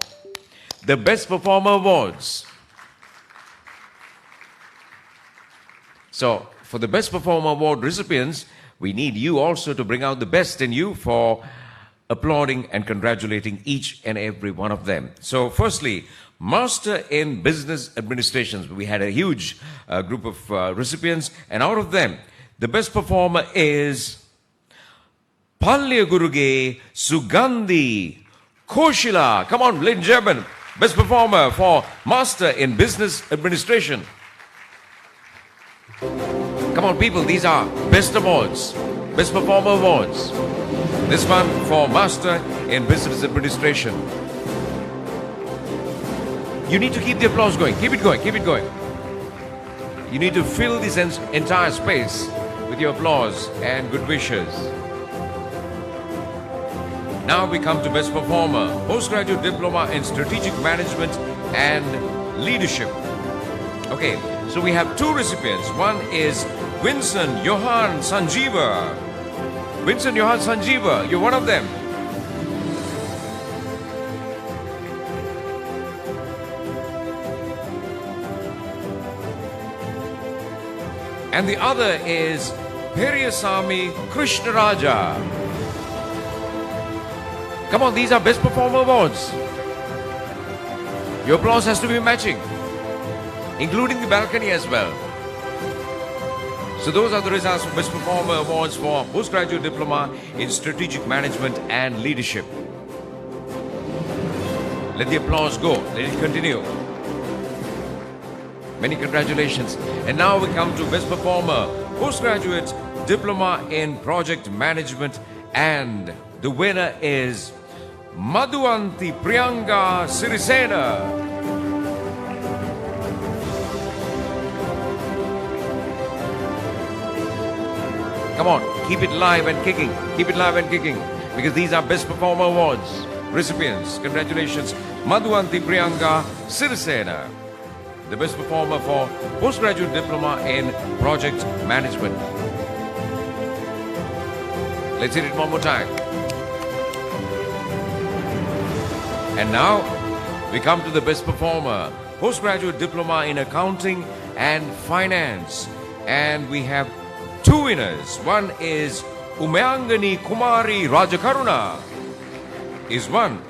the Best Performer Awards. So, for the Best Performer Award recipients, we need you also to bring out the best in you for applauding and congratulating each and every one of them. So, firstly, Master in Business Administration. We had a huge group of recipients, and out of them, the best performer is Palya Guruge Sugandhi Koshila. Come on, ladies and gentlemen, best performer for Master in Business Administration. Come on, people, these are best awards, best performer awards. This one for Master in Business Administration. You need to keep the applause going. Keep it going, keep it going. You need to fill this entire space with your applause and good wishes. Now we come to Best Performer, Postgraduate Diploma in Strategic Management and Leadership. Okay, so we have two recipients. One is Vincent Johan Sanjeeva. Vincent Johan Sanjeeva, you're one of them. And the other is Periyasamy Krishnaraja. Come on, these are Best Performer Awards. Your applause has to be matching, including the balcony as well. So those are the results of Best Performer Awards for Postgraduate Diploma in Strategic Management and Leadership. Let the applause go. Let it continue. Many congratulations. And now we come to Best Performer, Postgraduate Diploma in Project Management, and the winner is Madhuanti Priyanka Sirisena. Come on, keep it live and kicking. Keep it live and kicking, because these are Best Performer Awards recipients. Congratulations, Madhuanti Priyanka Sirisena, the Best Performer for Postgraduate Diploma in Project Management. Let's hit it one more time. And now, we come to the Best Performer, Postgraduate Diploma in Accounting and Finance. And we have two winners. One is Umayangani Kumari Rajakaruna is one.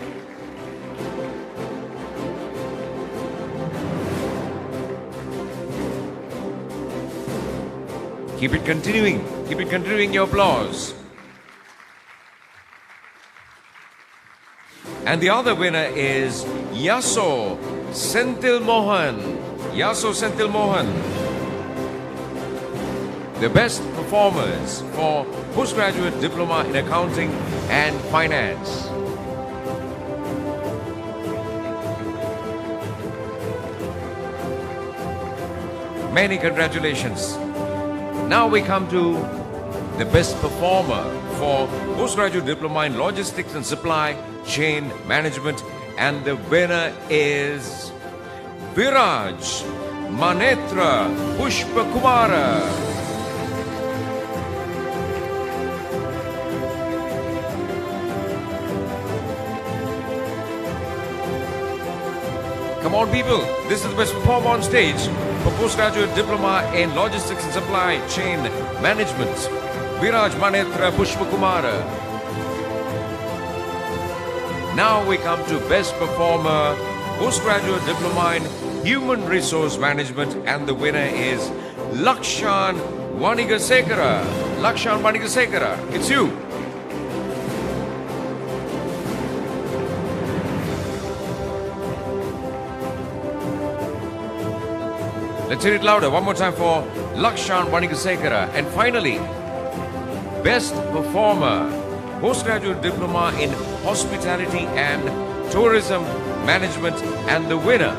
Keep it continuing your applause. And the other winner is Yaso Senthil Mohan. Yaso Senthil Mohan, the best performers for Postgraduate Diploma in Accounting and Finance. Many congratulations. Now we come to the best performer for Postgraduate Diploma in Logistics and Supply Chain Management, and the winner is Viraj Manetra Pushpakumara. Come on, people, this is the best performer on stage for Postgraduate Diploma in Logistics and Supply Chain Management, Viraj Manetra Pushpakumara. Now we come to Best Performer, Postgraduate Diploma in Human Resource Management, and the winner is Lakshan Vanigasekara. Lakshan Vanigasekara, it's you. Let's hear it louder. One more time for Lakshan Vanikasekara. And finally, Best Performer, Postgraduate Diploma in Hospitality and Tourism Management, and the winner,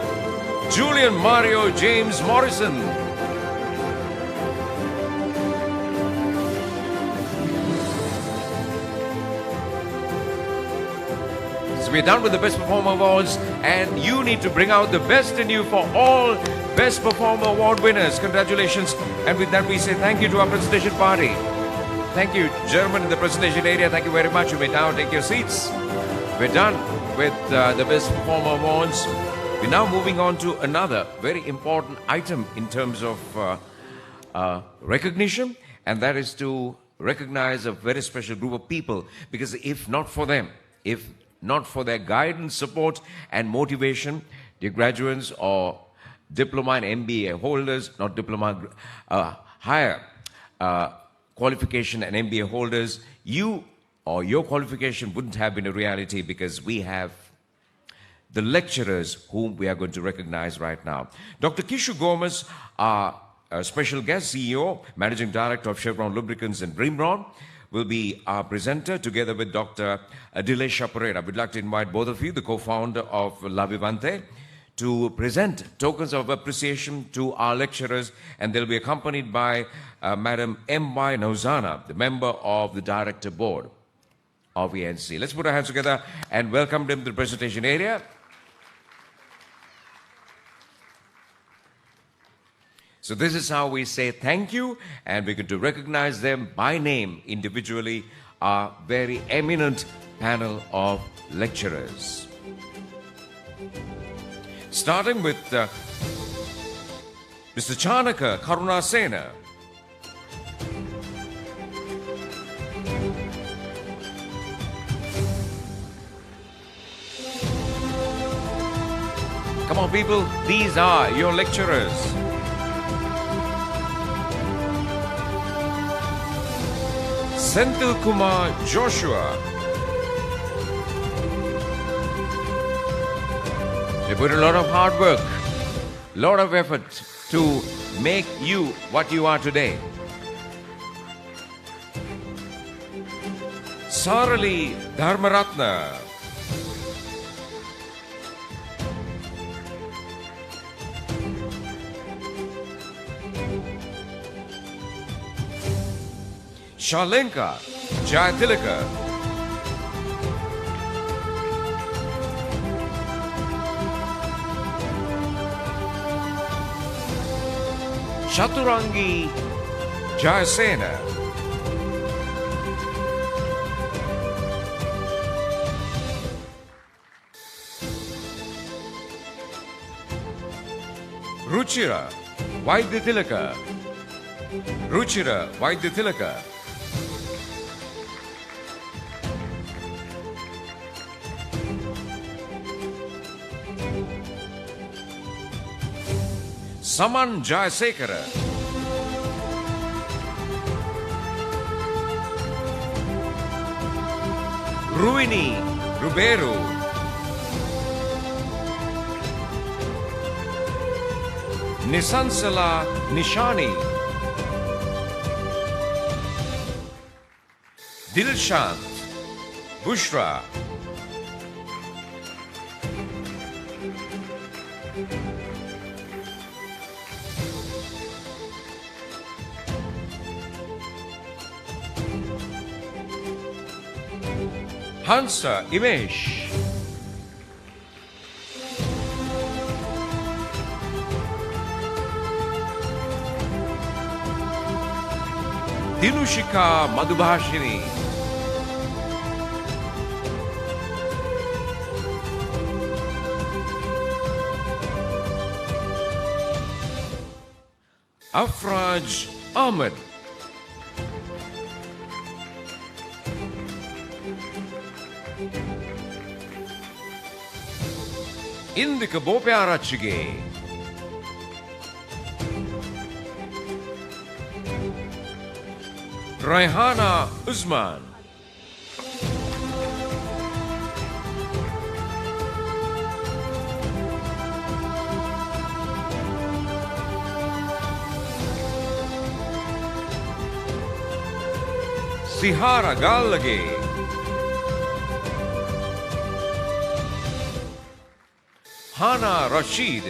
Julian Mario James Morrison. So we're done with the Best Performer Awards, and you need to bring out the best in you for all Best Performer Award winners. Congratulations. And with that, we say thank you to our presentation party. Thank you, German in the presentation area. Thank you very much. You may now take your seats. We're done with the Best Performer Awards. We're now moving on to another very important item in terms of recognition, and that is to recognize a very special group of people, because if not for them, if not for their guidance, support, and motivation, the graduates or diploma and MBA holders, not diploma, higher qualification and MBA holders, you or your qualification wouldn't have been a reality, because we have the lecturers whom we are going to recognize right now. Dr. Kishu Gomez, our special guest, CEO, Managing Director of Chevron Lubricants and Brimron, will be our presenter together with Dr. Dilesha Pereira. We'd like to invite both of you, the co-founder of La Vivante, to present tokens of appreciation to our lecturers, and they'll be accompanied by Madam M.Y. Nauzana, the member of the Director Board of ENC. Let's put our hands together and welcome them to the presentation area. So this is how we say thank you, and we're going to recognize them by name individually, our very eminent panel of lecturers. Starting with Mr. Chanaka Karunasena. Come on, people, these are your lecturers. Senthil Kumar Joshua. They put a lot of hard work, a lot of effort to make you what you are today. Sarali Dharmaratna. Shalenka Jayatilaka. Chaturangi Jayasena. Ruchira Vaidyatilaka. Ruchira Vaidyatilaka. Saman Jayasekara. Ruini Ruberu. Nisansala Nishani. Dilshant Bushra. Hansa Imesh. Dinushika Madhubhashini. Afraj Ahmed. Indika Bopyarachige. Raihana Usman. Sihara Gallage. Hana Rashid.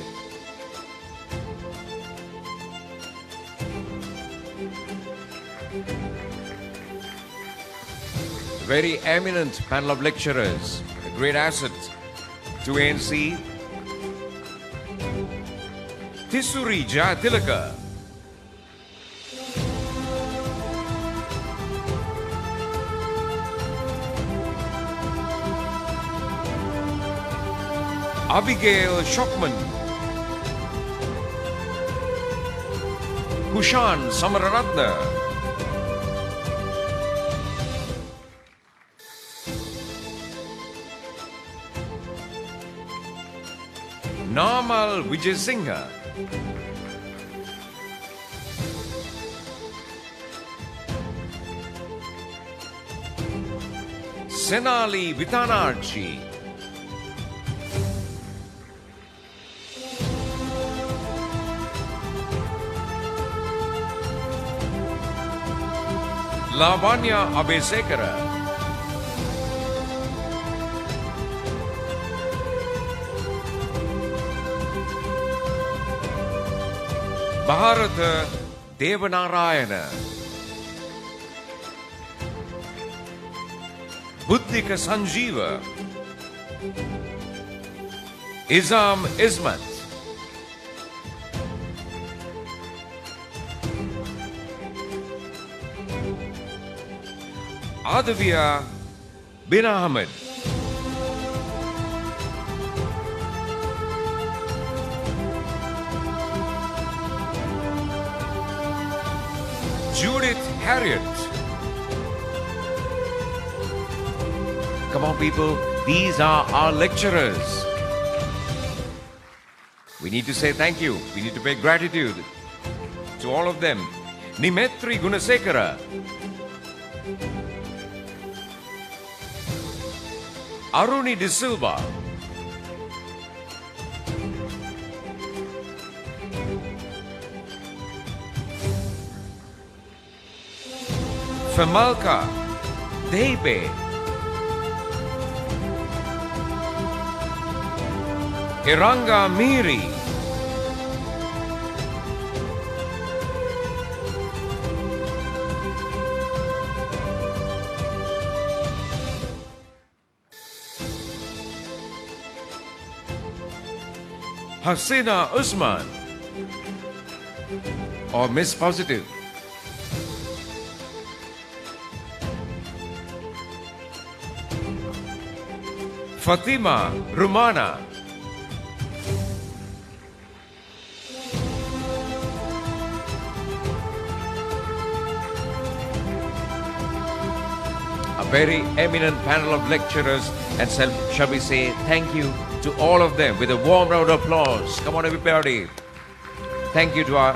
Very eminent panel of lecturers, a great asset to ANC. Tisuri Jatilaka. Abigail Shockman. Kushan Samararatna. Namal Vijay Singha. Senali Vitanarchi. Lavanya Abesekara. Bharata Devanarayana. Buddhika Sanjeeva. Izam Ismat. Adavia bin Ahmed. Judith Harriet. Come on, people, these are our lecturers. We need to say thank you. We need to pay gratitude to all of them. Nimetri Gunasekara. Aruni De Silva. Femalka Debe. Iranga Miri. Hasina Usman. Or Miss Positive. Fatima Rumana. A very eminent panel of lecturers, and shall we say thank you to all of them with a warm round of applause. Come on, everybody. Thank you to our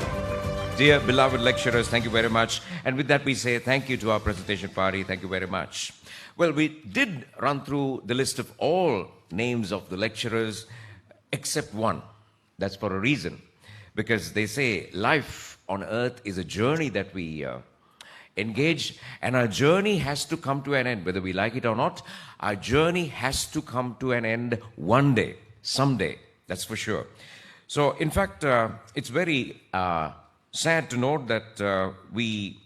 dear beloved lecturers. Thank you very much. And with that, we say thank you to our presentation party. Thank you very much. Well, we did run through the list of all names of the lecturers except one. That's for a reason. Because they say life on earth is a journey that we engage, and our journey has to come to an end. Whether we like it or not, our journey has to come to an end one day, someday. That's for sure. So, in fact, it's very sad to note that we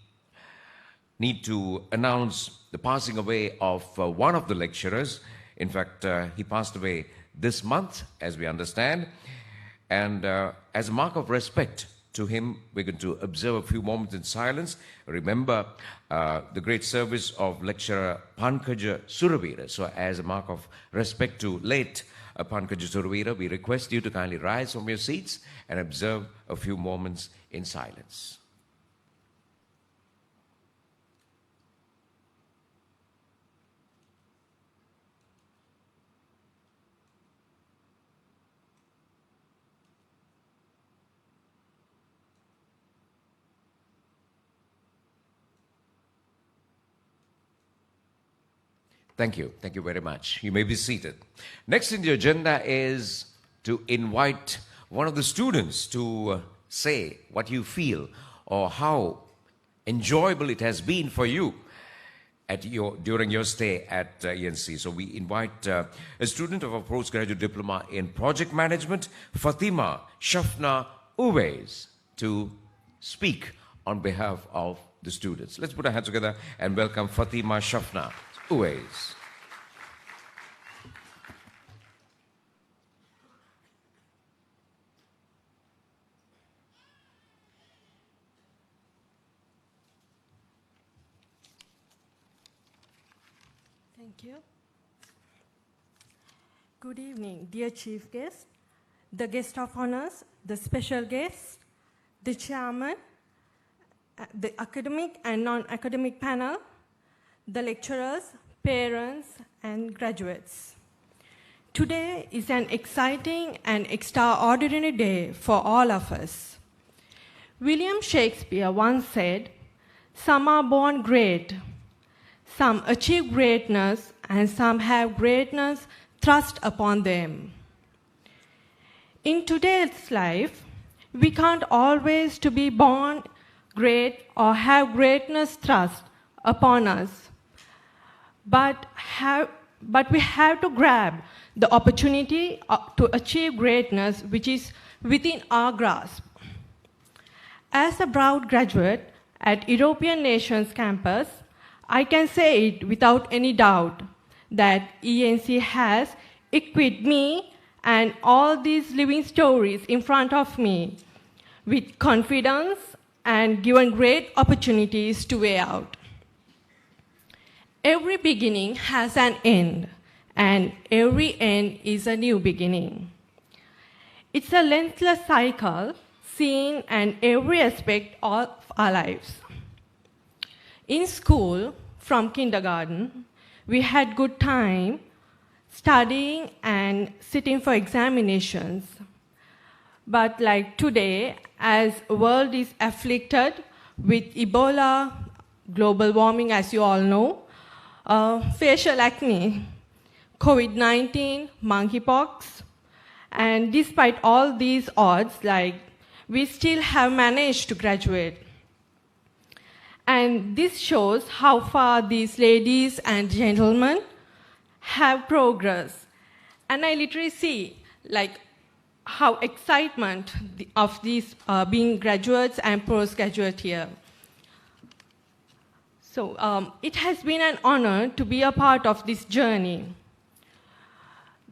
need to announce the passing away of one of the lecturers. In fact, he passed away this month, as we understand. And as a mark of respect to him, we're going to observe a few moments in silence. Remember the great service of lecturer Pankaja Suravira. So as a mark of respect to late Pankaja Suravira, we request you to kindly rise from your seats and observe a few moments in silence. Thank you. Thank you very much. You may be seated. Next in the agenda is to invite one of the students to say what you feel or how enjoyable it has been for you during your stay at ENC. So we invite a student of a postgraduate diploma in project management, Fatima Shafna Uwais, to speak on behalf of the students. Let's put our hands together and welcome Fatima Shafna Uwais. Thank you. Good evening, dear chief guest, the guest of honors, the special guest, the chairman, the academic and non-academic panel, the lecturers, parents, and graduates. Today is an exciting and extraordinary day for all of us. William Shakespeare once said, "Some are born great, some achieve greatness, and some have greatness thrust upon them." In today's life, we can't always to be born great or have greatness thrust upon us, but we have to grab the opportunity to achieve greatness which is within our grasp. As a proud graduate at European Nations Campus, I can say it without any doubt that ENC has equipped me and all these living stories in front of me with confidence and given great opportunities to weigh out. Every beginning has an end, and every end is a new beginning. It's a lengthless cycle seen in every aspect of our lives. In school, from kindergarten, we had good time studying and sitting for examinations. But like today, as the world is afflicted with Ebola, global warming, as you all know, facial acne, COVID-19, monkeypox, and despite all these odds, we still have managed to graduate. And this shows how far these ladies and gentlemen have progressed. And I literally see how excitement of these being graduates and postgraduate here. So it has been an honor to be a part of this journey.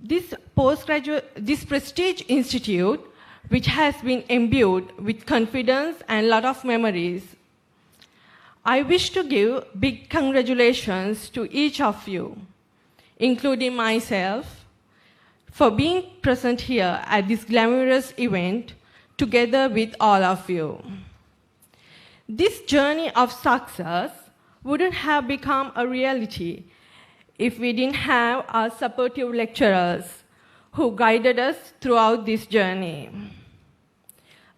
This prestige institute, which has been imbued with confidence and a lot of memories. I wish to give big congratulations to each of you, including myself, for being present here at this glamorous event together with all of you. This journey of success wouldn't have become a reality if we didn't have our supportive lecturers who guided us throughout this journey.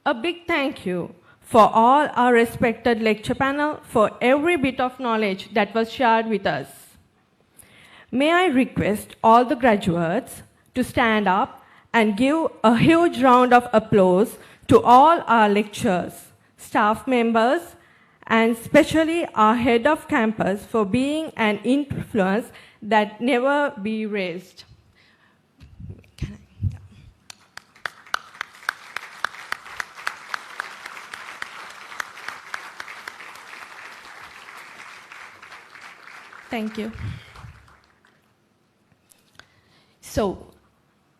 A big thank you for all our respected lecture panel for every bit of knowledge that was shared with us. May I request all the graduates to stand up and give a huge round of applause to all our lecturers, staff members, and especially our head of campus for being an influence that never be erased. Thank you. So,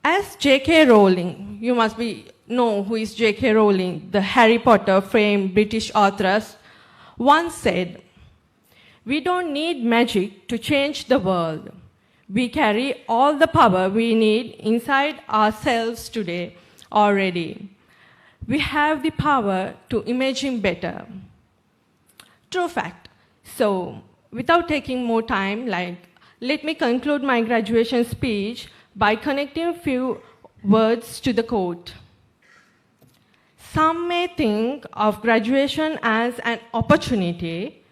as J.K. Rowling, you must know who is J.K. Rowling, the Harry Potter famed British authoress, once said, "We don't need magic to change the world. We carry all the power we need inside ourselves today already. We have the power to imagine better." True fact. So, without taking more time, let me conclude my graduation speech by connecting a few words to the quote. Some may think of graduation as an opportunity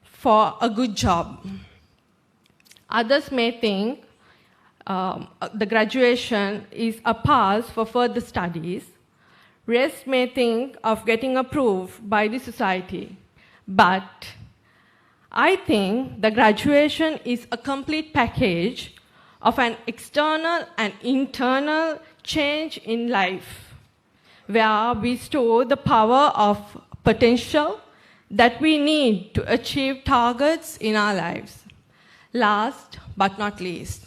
for a good job. Others may think the graduation is a pass for further studies. Rest may think of getting approved by the society. But I think the graduation is a complete package of an external and internal change in life, where we store the power of potential that we need to achieve targets in our lives. Last but not least,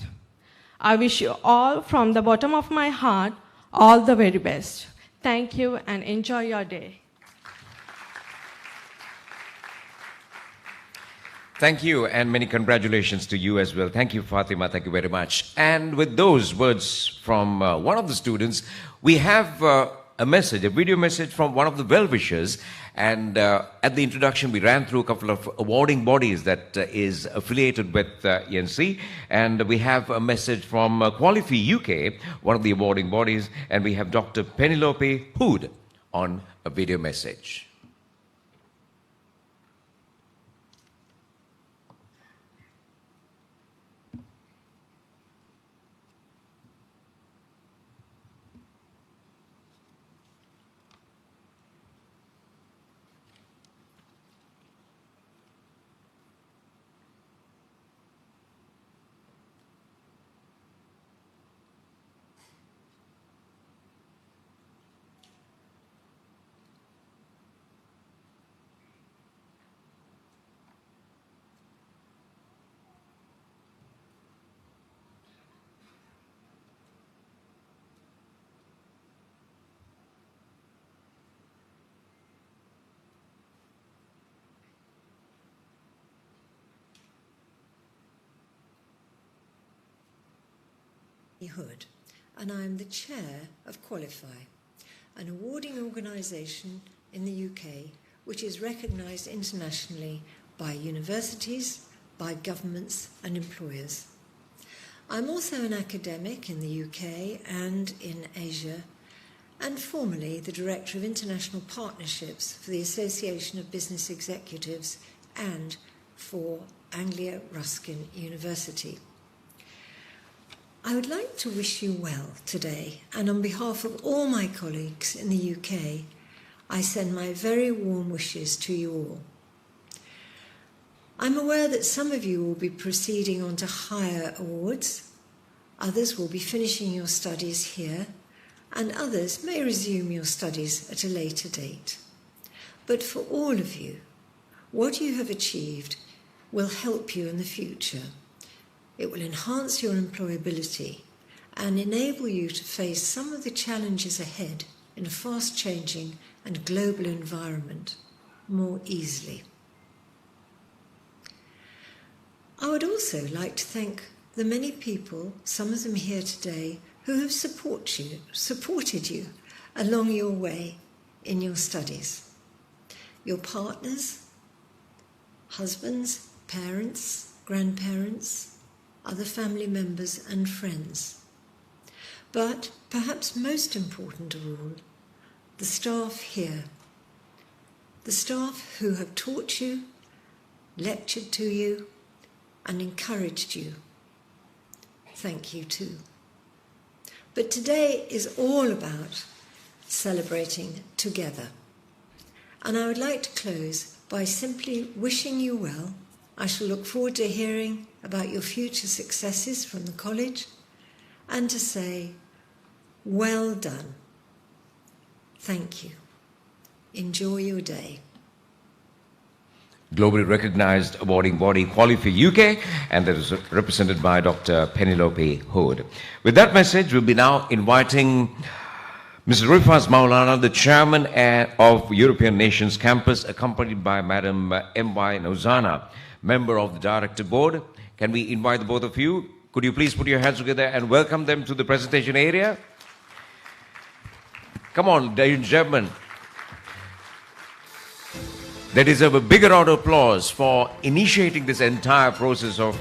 I wish you all from the bottom of my heart all the very best. Thank you and enjoy your day. Thank you, and many congratulations to you as well. Thank you, Fatima. Thank you very much. And with those words from one of the students, we have a message, a video message from one of the well-wishers. And at the introduction, we ran through a couple of awarding bodies that is affiliated with ENC. And we have a message from Qualify UK, one of the awarding bodies. And we have Dr. Penelope Hood on a video message. Hood, and I am the chair of Qualify, an awarding organisation in the UK which is recognised internationally by universities, by governments and employers. I'm also an academic in the UK and in Asia, and formerly the Director of International Partnerships for the Association of Business Executives and for Anglia Ruskin University. I would like to wish you well today, and on behalf of all my colleagues in the UK, I send my very warm wishes to you all. I'm aware that some of you will be proceeding on to higher awards, others will be finishing your studies here, and others may resume your studies at a later date. But for all of you, what you have achieved will help you in the future. It will enhance your employability and enable you to face some of the challenges ahead in a fast-changing and global environment more easily. I would also like to thank the many people, some of them here today, who have supported you along your way in your studies. Your partners, husbands, parents, grandparents, other family members and friends. But perhaps most important of all, the staff here. The staff who have taught you, lectured to you, and encouraged you. Thank you too. But today is all about celebrating together. And I would like to close by simply wishing you well. I shall look forward to hearing about your future successes from the college and to say, well done. Thank you. Enjoy your day. Globally recognized awarding body Qualify UK, and that is represented by Dr. Penelope Hood. With that message, we'll be now inviting Mr. Rifaz Maulana, the chairman of European Nations Campus, accompanied by Madam M.Y. Nozana, member of the director board. Can we invite the both of you? Could you please put your hands together and welcome them to the presentation area? Come on, ladies and gentlemen. They deserve a bigger round of applause for initiating this entire process of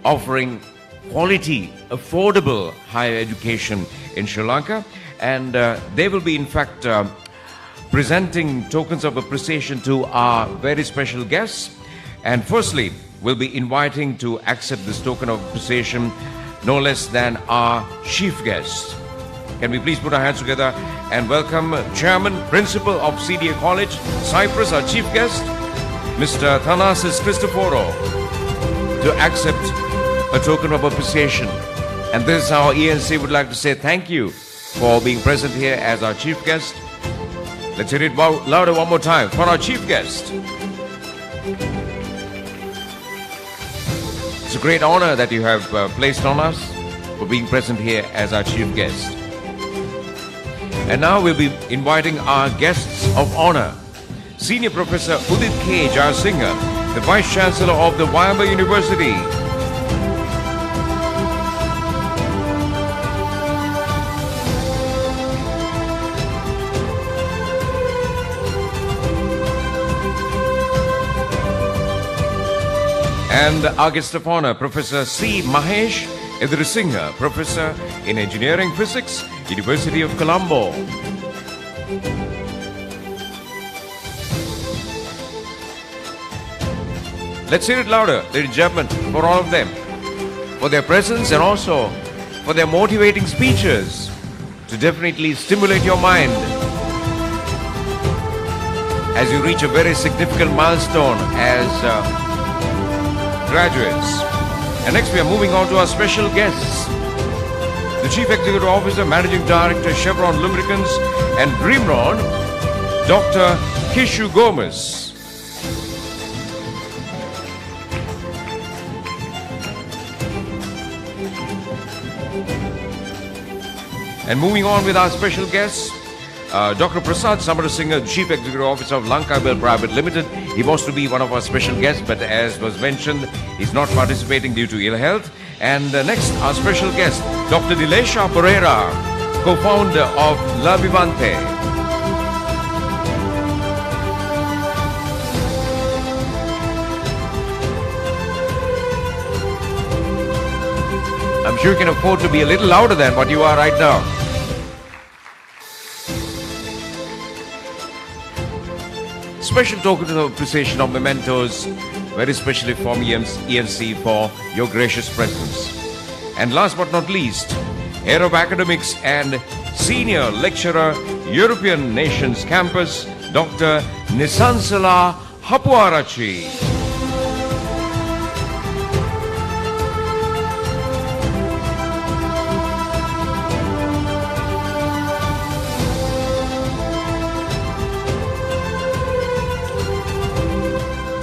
offering quality, affordable higher education in Sri Lanka. And they will be, in fact, presenting tokens of appreciation to our very special guests. And firstly, we'll be inviting to accept this token of appreciation no less than our chief guest. Can we please put our hands together and welcome Chairman, Principal of CDA College, Cyprus, our chief guest, Mr. Thanasis Christoforo to accept a token of appreciation. And this is how ENC would like to say thank you for being present here as our chief guest. Let's hear it louder one more time for our chief guest. It's a great honor that you have placed on us for being present here as our chief guest. And now we'll be inviting our guests of honor. Senior Professor Udit K. Jayasinghe, the Vice Chancellor of the Wyoming University. And our guest of honor, Professor C. Mahesh Idrisinghe, Professor in Engineering Physics, University of Colombo. Let's hear it louder, ladies and gentlemen, for all of them, for their presence and also for their motivating speeches to definitely stimulate your mind as you reach a very significant milestone as graduates. And next we are moving on to our special guests. The Chief Executive Officer, Managing Director, Chevron Lubricants and Dreamron, Dr. Kishu Gomez. And moving on with our special guests, Dr. Prasad Samarasinghe, Chief Executive Officer of Lanka Bell Private Limited. He was to be one of our special guests, but as was mentioned, he's not participating due to ill health. And next, our special guest, Dr. Dilesha Pereira, co-founder of La Vivante. I'm sure you can afford to be a little louder than what you are right now. Special token of appreciation of mementos, very especially from ENC for your gracious presence. And last but not least, Head of Academics and Senior Lecturer, European Nations Campus, Dr. Nisansala Hapuarachi.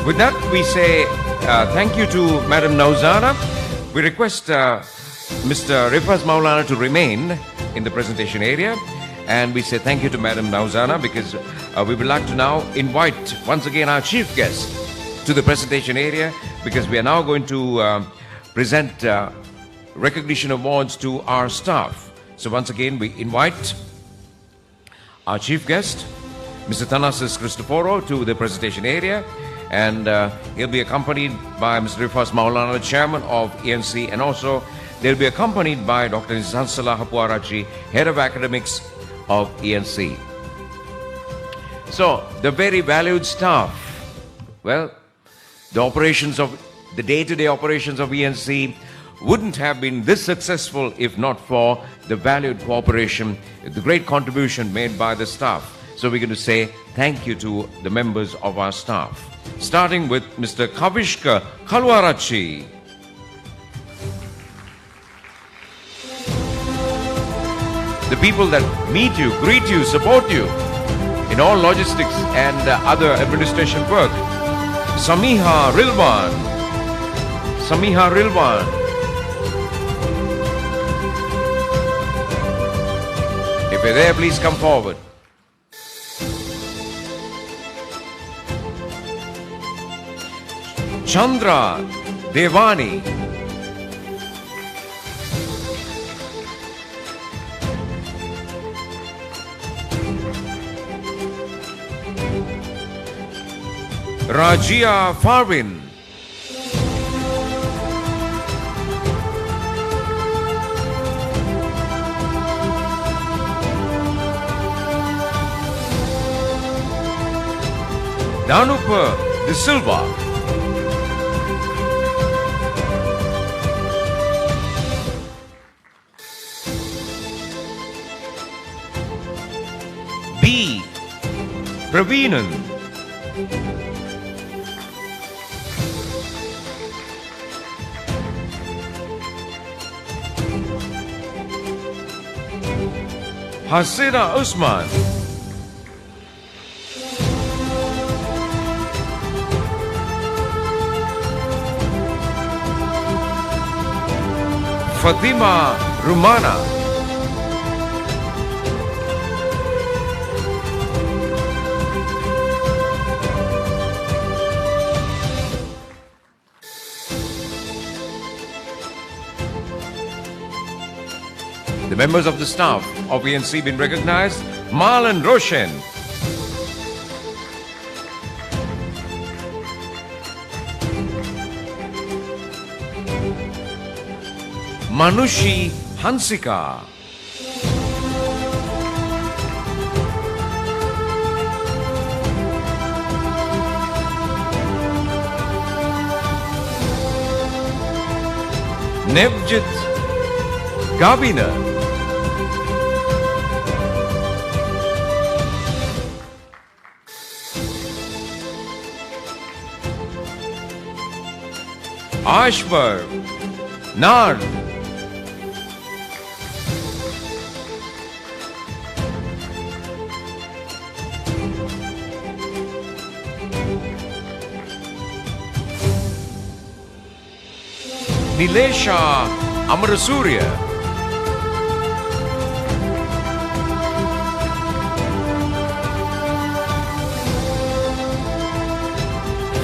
With that, we say thank you to Madam Nauzana. We request Mr. Rifaz Maulana to remain in the presentation area. And we say thank you to Madam Nauzana because we would like to now invite once again our chief guest to the presentation area because we are now going to present recognition awards to our staff. So once again, we invite our chief guest, Mr. Thanasis Christoforo, to the presentation area. And he'll be accompanied by Mr. Rifaz Maulana, the chairman of ENC, and also they'll be accompanied by Dr. Nisansala Hapuarachi, head of academics of ENC. So, the very valued staff, well, the day-to-day operations of ENC wouldn't have been this successful if not for the valued cooperation, the great contribution made by the staff. So we're going to say thank you to the members of our staff. Starting with Mr. Kavishka Kalwarachi. The people that meet you, greet you, support you in all logistics and other administration work. Samiha Rilwan. Samiha Rilwan. If you're there, please come forward. Chandra Devani. Rajia Farwin. Danupa De Silva. B. Praveenan. Hasina Usman. Fatima Rumana. The members of the staff of ENC been recognized. Marlon Roshan. Manushi Hansika. Nevjit Gabina. Ashbar Nard. Nilesha Amarasuriya.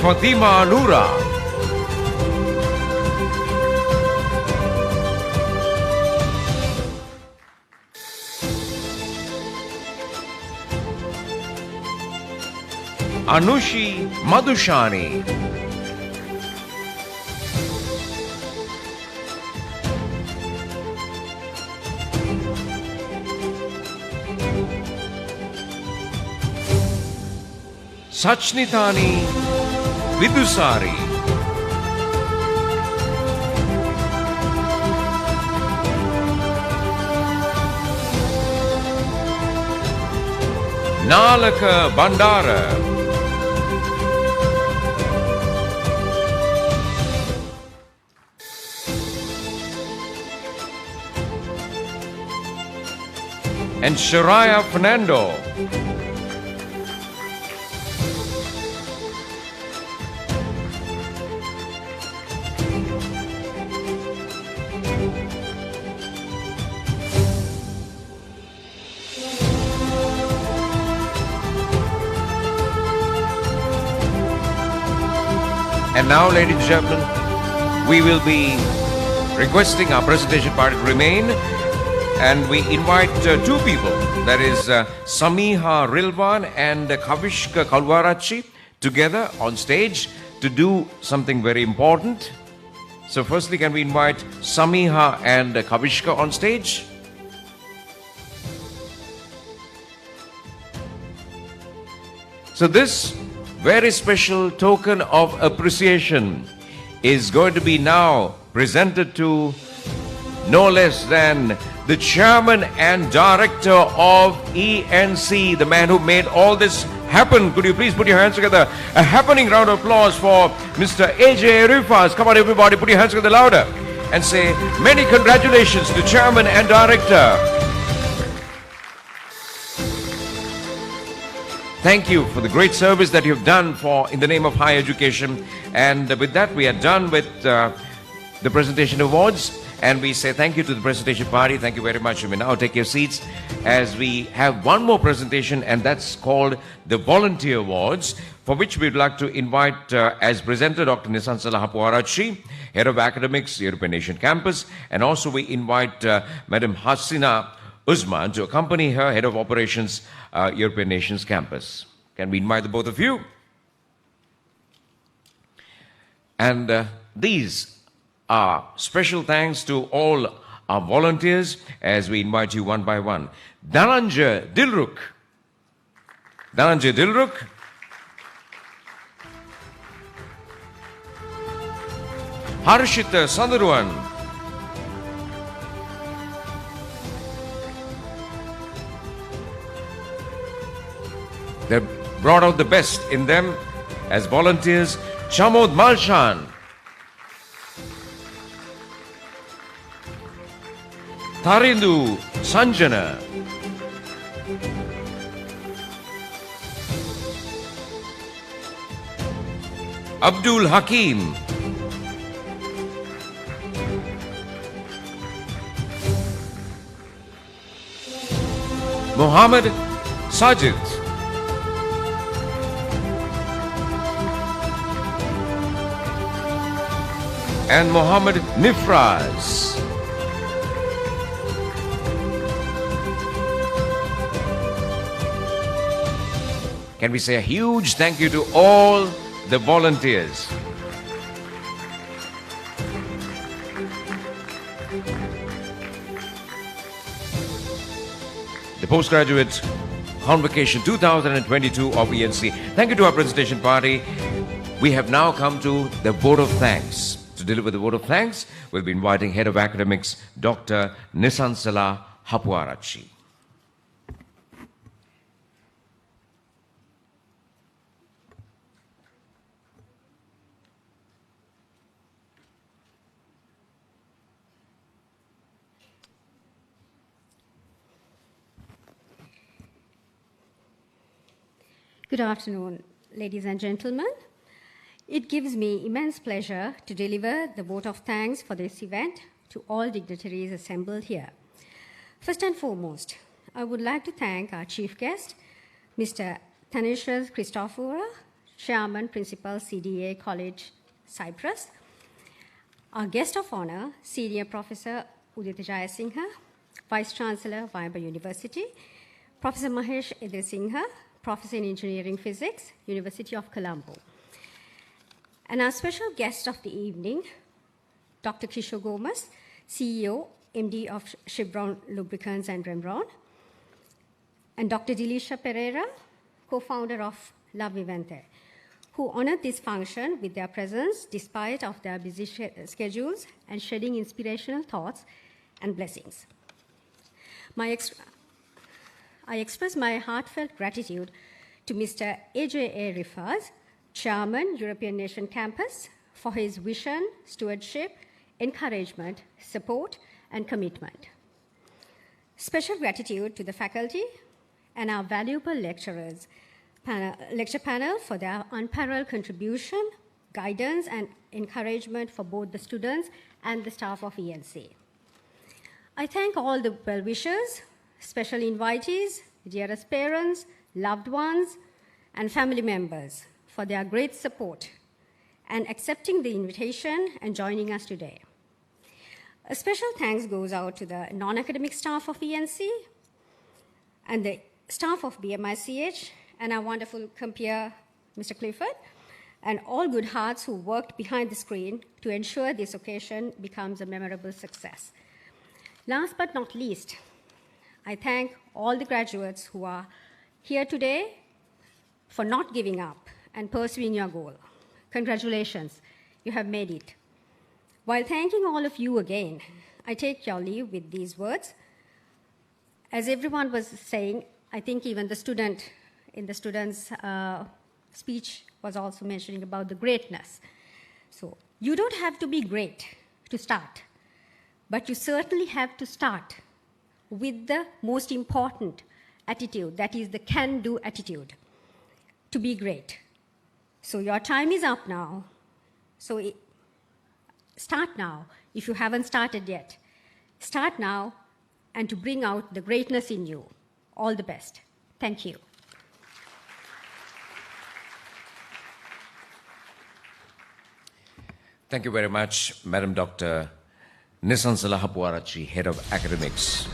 Fatima Noura. Anushi Madhushani. Sachnitani Vidusari. Nalaka Bandara. And Shariah Fernando. And now, ladies and gentlemen, we will be requesting our presentation party to remain, and we invite two people, that is Samiha Rilvan and Kavishka Kalwarachi, together on stage to do something very important. So firstly, can we invite Samiha and Kavishka on stage? So this very special token of appreciation is going to be now presented to no less than the chairman and director of ENC, the man who made all this happen. Could you please put your hands together? A happening round of applause for Mr. AJ Rifas. Come on, everybody, put your hands together louder and say many congratulations to chairman and director. Thank you for the great service that you've done in the name of higher education. And with that, we are done with the presentation awards. And we say thank you to the presentation party. Thank you very much. You may now take your seats as we have one more presentation, and that's called the Volunteer Awards, for which we'd like to invite as presenter Dr. Nisan Salah Puarachi, Head of Academics, European Nation Campus. And also we invite Madam Hasina Usman to accompany her, Head of Operations, European Nations Campus. Can we invite the both of you? And these are special thanks to all our volunteers as we invite you one by one. Dhananjay Dilruk. Dhananjay Dilruk. Harshita Sandaruan. They brought out the best in them as volunteers. Chamod Malshan. Tarindu Sanjana. Abdul Hakim. Mohammed Sajid. And Mohammed Nifraz. Can we say a huge thank you to all the volunteers? The Postgraduate Convocation 2022 of ENC. Thank you to our presentation party. We have now come to the vote of thanks. To deliver the vote of thanks, we'll be inviting Head of Academics, Dr. Nisansala Hapuarachi. Good afternoon, ladies and gentlemen. It gives me immense pleasure to deliver the vote of thanks for this event to all dignitaries assembled here. First and foremost, I would like to thank our chief guest, Mr. Tanishras Christophora, Chairman, Principal, CDA College, Cyprus. Our guest of honor, Senior Professor Udita Jayasinghe, Vice Chancellor, Vijayanagar University, Professor Mahesh Edesinghe, Professor in Engineering Physics, University of Colombo. And our special guest of the evening, Dr. Kishore Gomez, CEO, MD of Chevron Lubricants and Rembrandt, and Dr. Dilisha Pereira, co-founder of La Vivente, who honored this function with their presence despite of their busy schedules and shedding inspirational thoughts and blessings. I express my heartfelt gratitude to Mr. A.J.A. Rifaz, Chairman, European Nation Campus, for his vision, stewardship, encouragement, support, and commitment. Special gratitude to the faculty and our valuable lecture panel for their unparalleled contribution, guidance, and encouragement for both the students and the staff of ENC. I thank all the well-wishers, special invitees, dearest parents, loved ones, and family members for their great support and accepting the invitation and joining us today. A special thanks goes out to the non-academic staff of ENC and the staff of BMICH and our wonderful compeer, Mr. Clifford, and all good hearts who worked behind the screen to ensure this occasion becomes a memorable success. Last but not least, I thank all the graduates who are here today for not giving up and pursuing your goal. Congratulations, you have made it. While thanking all of you again, I take your leave with these words. As everyone was saying, I think even the student's speech was also mentioning about the greatness. So you don't have to be great to start, but you certainly have to start with the most important attitude, that is the can-do attitude, to be great. So your time is up now. So start now. If you haven't started yet, start now and to bring out the greatness in you. All the best. Thank you. Thank you very much, Madam Dr. Nisansala Hapuarachi, Head of Academics.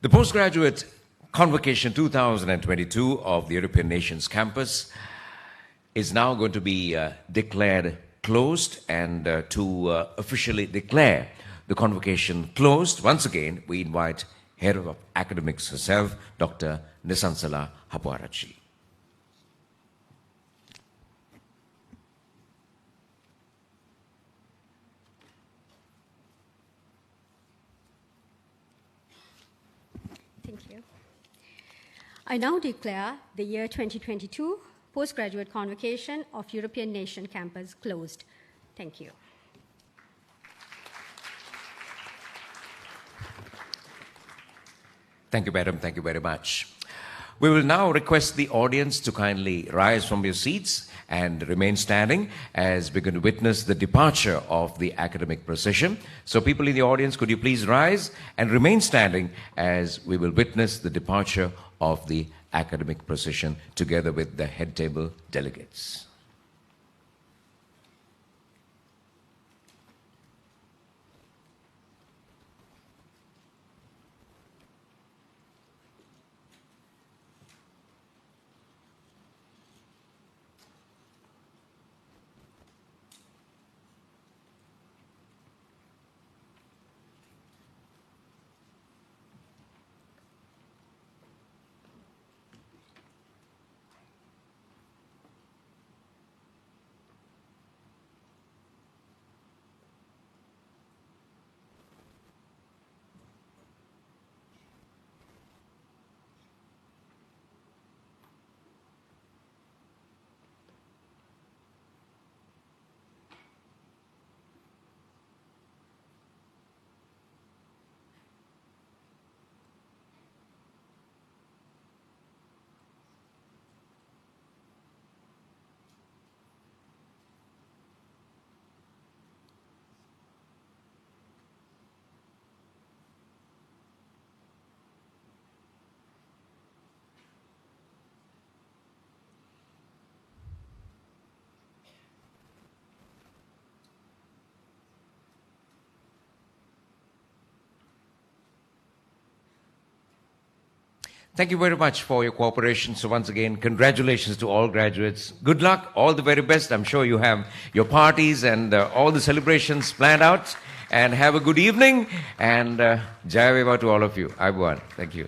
The Postgraduate Convocation 2022 of the European Nations Campus is now going to be declared closed, and to officially declare the convocation closed, once again, we invite Head of Academics herself, Dr. Nisansala Hapuarachi. I now declare the year 2022 Postgraduate Convocation of European Nation Campus closed. Thank you. Thank you, Madam. Thank you very much. We will now request the audience to kindly rise from your seats and remain standing as we're going to witness the departure of the academic procession. So people in the audience, could you please rise and remain standing as we will witness the departure of the academic procession together with the head table delegates. Thank you very much for your cooperation. So once again, congratulations to all graduates. Good luck, all the very best. I'm sure you have your parties and all the celebrations planned out. And have a good evening. And Jai Veva to all of you. Ayubowan. Thank you.